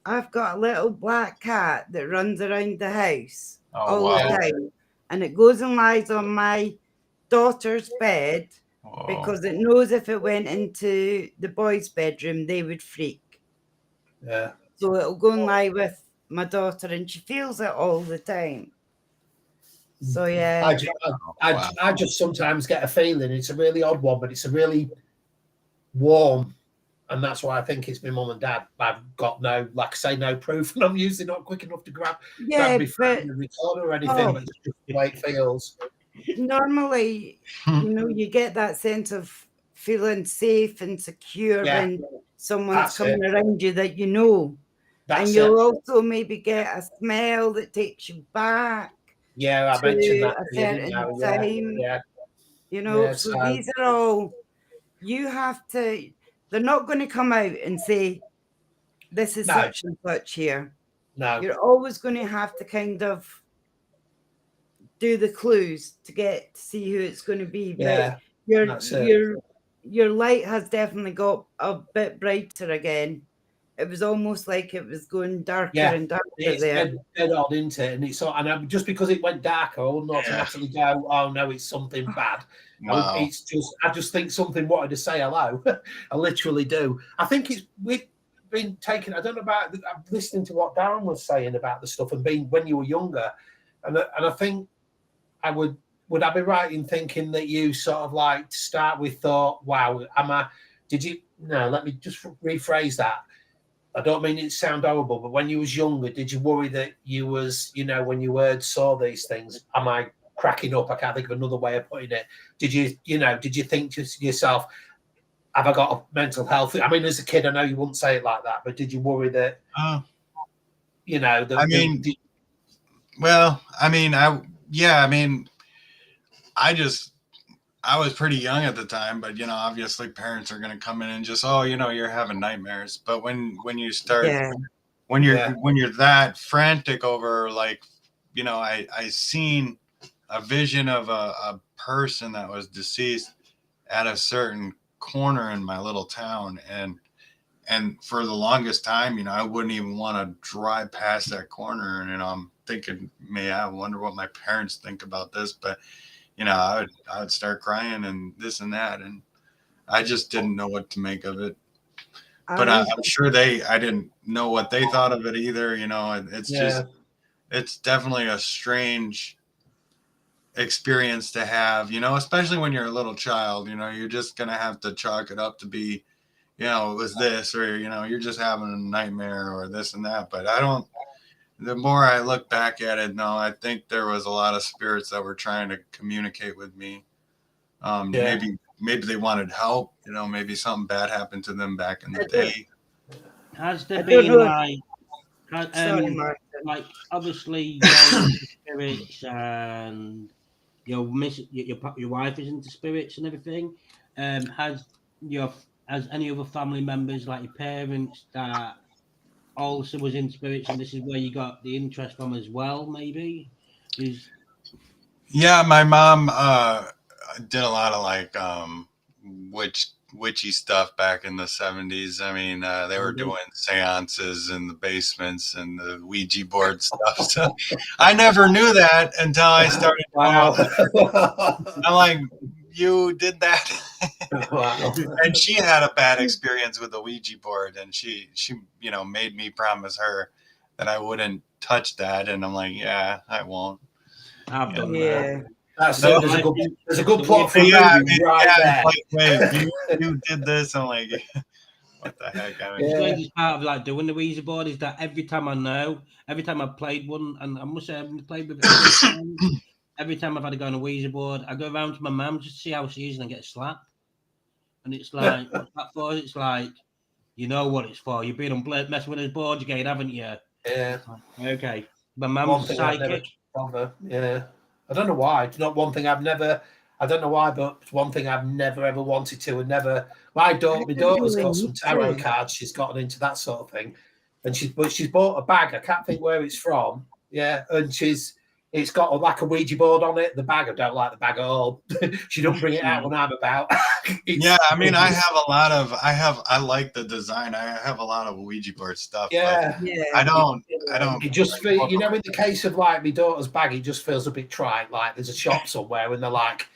I've got a little black cat that runs around the house all the time, and it goes and lies on my daughter's bed because it knows if it went into the boys' bedroom, they would freak. Yeah. So it'll go and lie with my daughter, and she feels it all the time. So yeah, I just sometimes get a feeling. It's a really odd one, but it's a really warm And that's why I think it's my mum and dad. I've got no, like I say, no proof, and I'm usually not quick enough to grab Yeah, my phone and record or anything. oh. It's just the way it feels. Normally, you get that sense of feeling safe and secure Yeah. when someone's That's coming it. around you that you know. That's And you'll it. also maybe get a smell that takes you back Yeah, I to mentioned that a to you, didn't certain I? time. Yeah. So So these are all, you have to, they're not going to come out and say, this is No. such and such here. No. You're always going to have to kind of do the clues to get to see who it's going to be. Yeah. But That's it. your light has definitely got a bit brighter again. It was almost like it was going darker and darker It's there. dead odd, isn't it? And it's so, and just because it went darker, I wouldn't automatically go, "Oh no, it's something bad." Wow. I just think something wanted to say hello. I literally do. I think we've been taken. I don't know about. I'm listening to what Darren was saying about the stuff and being when you were younger, and I think I would I be right in thinking that you sort of like to start with thought, "Wow, did you?" No, let me just rephrase that. I don't mean it to sound horrible, but when you was younger, did you worry that you was, when you saw these things, am I cracking up? I can't think of another way of putting it. Did you think to yourself, have I got a mental health? I mean, as a kid, I know you wouldn't say it like that, but did you worry that, I was pretty young at the time, but obviously parents are going to come in and just, you're having nightmares. But when you start, when you're that frantic over, like, I seen a vision of a person that was deceased at a certain corner in my little town, and for the longest time, I wouldn't even want to drive past that corner, and I'm thinking, I wonder what my parents think about this, but I would start crying and this and that, and I just didn't know what to make of it. But I'm sure I didn't know what they thought of it either. It's definitely a strange experience to have, especially when you're a little child. You're just gonna have to chalk it up to be, it was this, or you're just having a nightmare or this and that. But the more I look back at it, no, I think there was a lot of spirits that were trying to communicate with me. Maybe they wanted help. Maybe something bad happened to them back in the day. Has there been like obviously spirits and your wife is into spirits and everything? Has any other family members, like your parents, that also was in spirits, and this is where you got the interest from as well? Maybe my mom did a lot of like witchy stuff back in the 70s. I mean, they were doing seances in the basements and the Ouija board stuff. So I never knew that until I started. Wow. I'm like, you did that? Wow. And she had a bad experience with the Ouija board, and she made me promise her that I wouldn't touch that, and I'm like, yeah, I won't. I've done that. There's a good plot for you there. Like, wait, you did this? I'm like, what the heck? The part of like doing the Ouija board is that every time I've played one, and I must say I've played with it every time I've had to go on a Ouija board, I go around to my mum just to see how she is and I get slapped. And it's like, what's that for? It's like, you know what it's for. You've been messing with his board again, haven't you? Yeah. Okay. My mum's psychic. Yeah. I don't know why. It's not one thing I don't know why, but it's one thing I've never ever wanted to, and never. My daughter's got some tarot cards. She's gotten into that sort of thing, and she's bought a bag. I can't think where it's from. Yeah, and it's got like a Ouija board on it. The bag, I don't like the bag at all. She don't bring it out when I'm about. I mean, I like the design. I have a lot of Ouija board stuff. Yeah. I don't. It just feels, in the case of like my daughter's bag, it just feels a bit trite. Like there's a shop somewhere and they're like,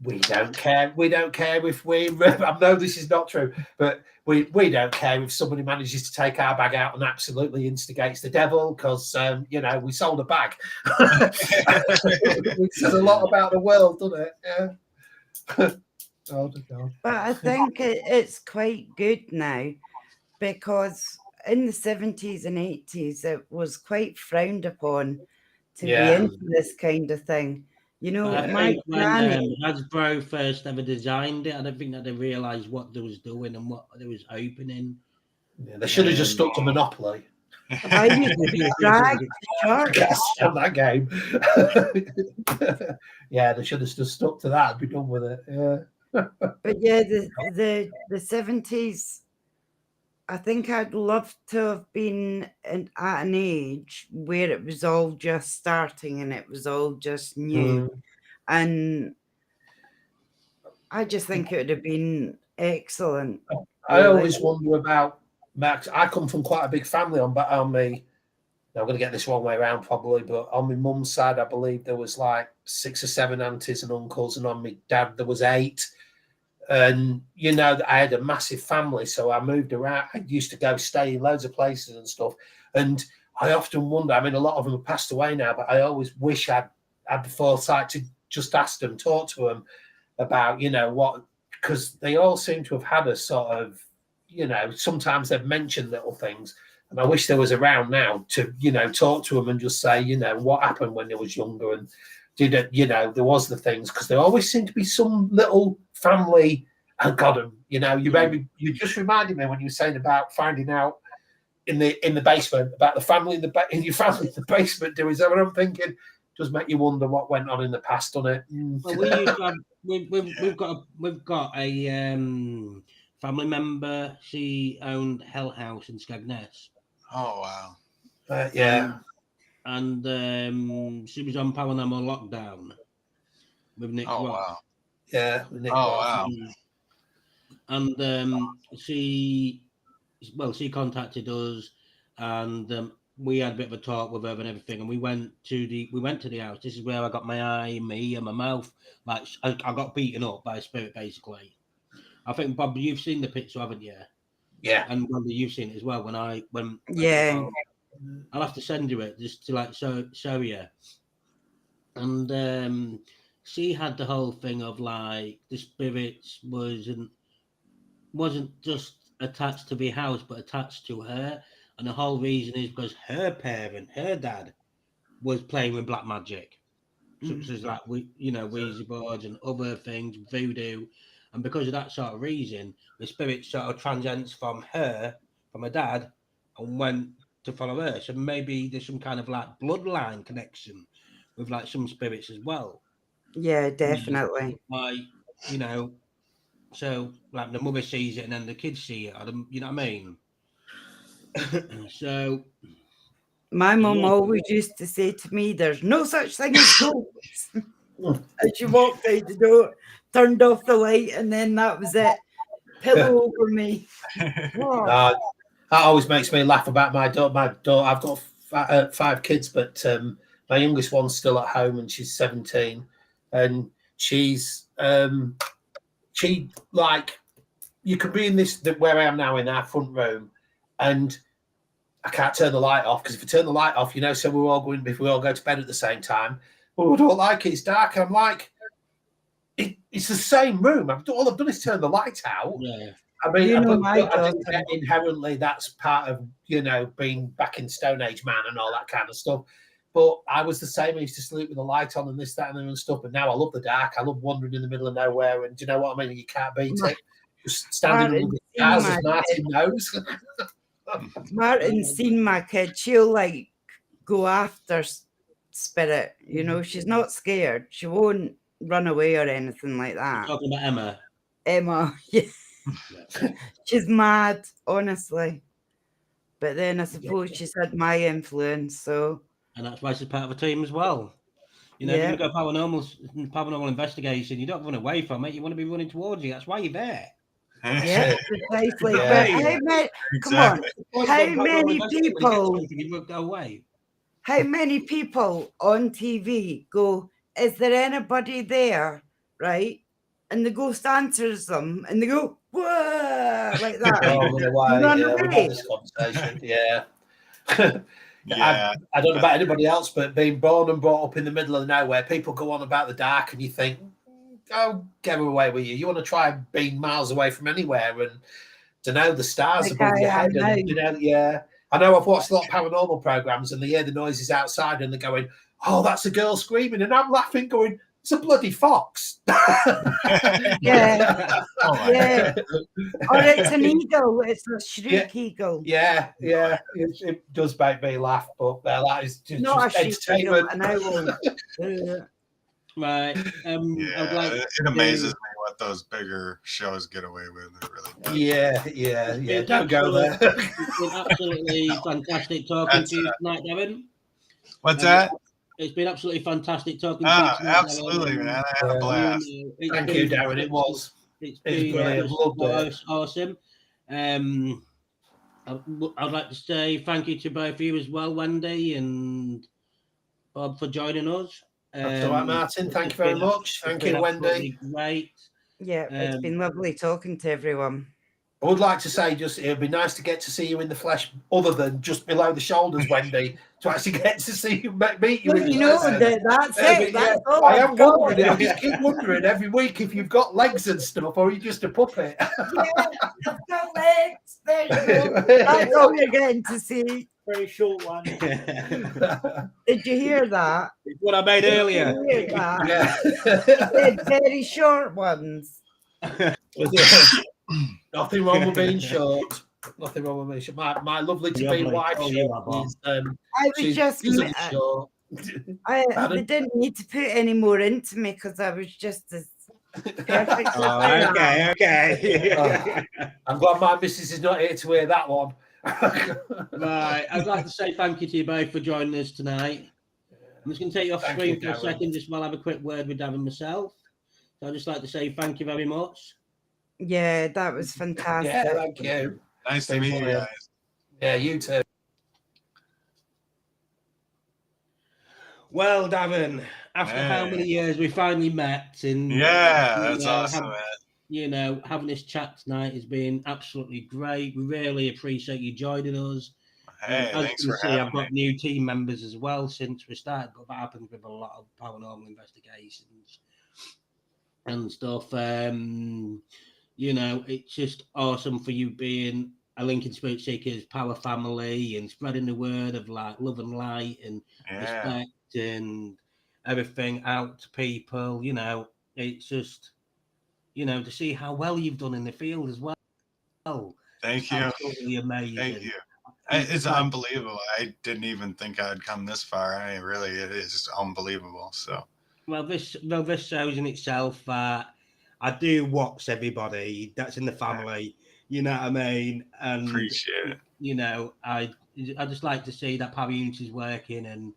we don't care. We don't care if I know this is not true, but we don't care if somebody manages to take our bag out and absolutely instigates the devil because, we sold a bag. It says a lot about the world, doesn't it? Yeah. Oh, God. But I think it's quite good now, because in the 70s and 80s, it was quite frowned upon to be Yeah. into this kind of thing. You know, I my think when granny, Hasbro first ever designed it, I don't think that they realised what they was doing and what they was opening. Yeah, they should have just stuck to Monopoly. I used to be dragged to church. Yes, on that game. Yeah, they should have just stuck to that and be done with it. Yeah. But yeah, the 70s, I think I'd love to have been at an age where it was all just starting and it was all just new. And I just think it would have been excellent. I really. always wonder about Max. I come from quite a big family on me. I'm going to get this one way around probably, but on my mum's side, I believe there was like 6 or 7 aunties and uncles, and on my dad there was 8. And you know, I had a massive family, so I moved around. I used to go stay in loads of places and stuff. And I often wonder. I mean, a lot of them have passed away now, but I always wish I'd had the foresight to just ask them, talk to them about, you know, what, because they all seem to have had a sort of, you know, sometimes they've mentioned little things. And I wish there was around now to, you know, talk to them and just say, you know, what happened when they was younger and did it, you know, there was the things, because there always seemed to be some little family. And God, you know, you just reminded me when you were saying about finding out in the basement about the family in your family in the basement doing that. And I'm thinking, does make you wonder what went on in the past, doesn't it? Well, we used to have, we've got a family member. She owned Hell House in Skegness. Oh wow. Yeah. And she was on Paranormal Lockdown with Nick Oh Ross. wow. Yeah. Nick Oh Ross. wow. And she contacted us, and we had a bit of a talk with her and everything. And we went to the house. This is where I got my eye, me, and my mouth. Like I got beaten up by a spirit, basically. I think, Bob, you've seen the picture, haven't you? Yeah. And Wendy, you've seen it as well. When Yeah. I'll have to send you it just to like show you. And she had the whole thing of like the spirits wasn't just attached to the house, but attached to her. And the whole reason is because her dad, was playing with black magic, such as like Ouija boards and other things, voodoo. And because of that sort of reason, the spirit sort of transcends from her dad, and went to follow her. So maybe there's some kind of like bloodline connection with like some spirits as well. Yeah, definitely. So like the mother sees it and then the kids see it. You know what I mean? So my mum always used to say to me, "There's no such thing as ghosts." And she walked out the door, turned off the light, and then that was it. Pillow over me. That always makes me laugh about my daughter. I've got 5 kids, but my youngest one's still at home, and she's 17, and she's she like, you could be in this where I am now in our front room, and I can't turn the light off, because if I turn the light off, you know, so we're all going, if we all go to bed at the same time, well, we don't like it, it's dark. I'm like, it's the same room. All I've done is turn the light out. Yeah. I mean, I think that inherently that's part of, you know, being back in Stone Age man and all that kind of stuff. But I was the same. I used to sleep with the light on and this, that, and stuff. But now I love the dark. I love wandering in the middle of nowhere. And do you know what I mean? You can't beat it. Just standing under the stars, as Martin knows. Martin's seen my kid. She'll like go after spirit. You know, she's not scared. She won't run away or anything like that. You're talking about Emma, yeah. She's mad, honestly. But then I suppose she's had my influence, so. And that's why she's part of a team as well. You know, if you go paranormal investigation, you don't run away from it. You want to be running towards you. That's why you're there. Yeah, precisely. Yeah. Come on. How many people? You won't go away. How many people on TV go, "Is there anybody there?" Right? And the ghost answers them, and they go, "Whoa!" like that. Run away. This conversation. Yeah. Yeah. I don't know about anybody else, but being born and brought up in the middle of nowhere, people go on about the dark, and you think, get away with you. You want to try being miles away from anywhere and to know the stars Like above your I am head. now. And, you know, yeah. I know I've watched a lot of paranormal programs and they hear the noises outside and they're going, "Oh, that's a girl screaming," and I'm laughing, going, "It's a bloody fox." Yeah, Oh my yeah. God. Or it's an eagle. It's a shriek eagle. Yeah, it does make me laugh, but that is Not a just shriek eagle, entertainment. an owl. Right. I would like It amazes me what those bigger shows get away with. It really does. Yeah. Don't go there. It's been absolutely fantastic talking to you tonight, Darren. What's that? It's been absolutely fantastic talking to you tonight, Absolutely, Darren. man. I had a blast. Thank you, Darren. It was. It's It's been brilliant. Loved it. awesome. I'd like to say thank you to both of you as well, Wendy and Bob, for joining us. That's all right, Martin. Thank you It's very been- much. it's Thank been you, Wendy. absolutely Great. Yeah, it's been lovely talking to everyone. I would like to say, just it would be nice to get to see you in the flesh, other than just below the shoulders, Wendy, to actually get to see you, meet you. Well, in you know person. that's Yeah, it. That's all I I've am got. wondering. I just keep wondering every week if you've got legs and stuff, or are you just a puppet? Yeah, I've got legs. There you go. That's all you're getting to see. Very short one. Did you hear that? It's what I made earlier. Did you hear that? Yeah. They're very short ones. Nothing wrong with being short. Nothing wrong with being short. My lovely to be Lovely. wife. Oh, you are, Bob. I was She's just. short. They didn't need to put any more into me because I was just as perfect. as Oh, they are. okay. I'm glad my missus is not here to hear that one. Right. I'd like to say thank you to you both for joining us tonight. I'm just going to take you off Thank screen you, for a Darren. second, just while I have a quick word with Darren myself. So I'd just like to say thank you very much. Yeah, that was fantastic. Yeah, thank you. Nice to meet you guys. Yeah, you too. Well, Darren, after how Hey. many years we finally met, and Yeah, that's know, awesome, man. Having this chat tonight has been absolutely great. We really appreciate you joining us. Hey, As thanks you for can see, having I've got me. new team members as well since we started, but that happens with a lot of paranormal investigations and stuff. It's just awesome for you being a Lincoln Spirit Seekers power family and spreading the word of like love and light and Yeah, respect and everything out to people. It's just to see how well you've done in the field as well. thank you. Absolutely amazing. Thank you. It's unbelievable. I didn't even think I'd come this far. It is unbelievable. So, Well, this shows in itself that I do watch everybody that's in the family. You know what I mean? And appreciate it. I just like to see that Power Unity is working, and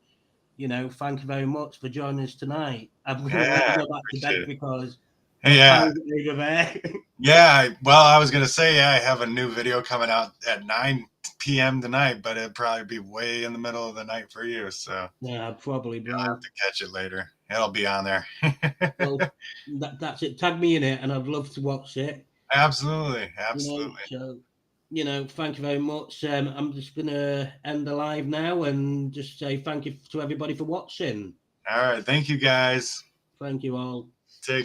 thank you very much for joining us tonight. I'm going to let you go back to bed because Yeah. over there. Yeah. Well, I was going to say, I have a new video coming out at 9 p.m. tonight, but it'd probably be way in the middle of the night for you. So, Yeah, probably, bro. I'll have to catch it later. It'll be on there. Well, that's it. Tag me in it, and I'd love to watch it. Absolutely. So, thank you very much. I'm just going to end the live now and just say thank you to everybody for watching. All right. Thank you, guys. Thank you all. Take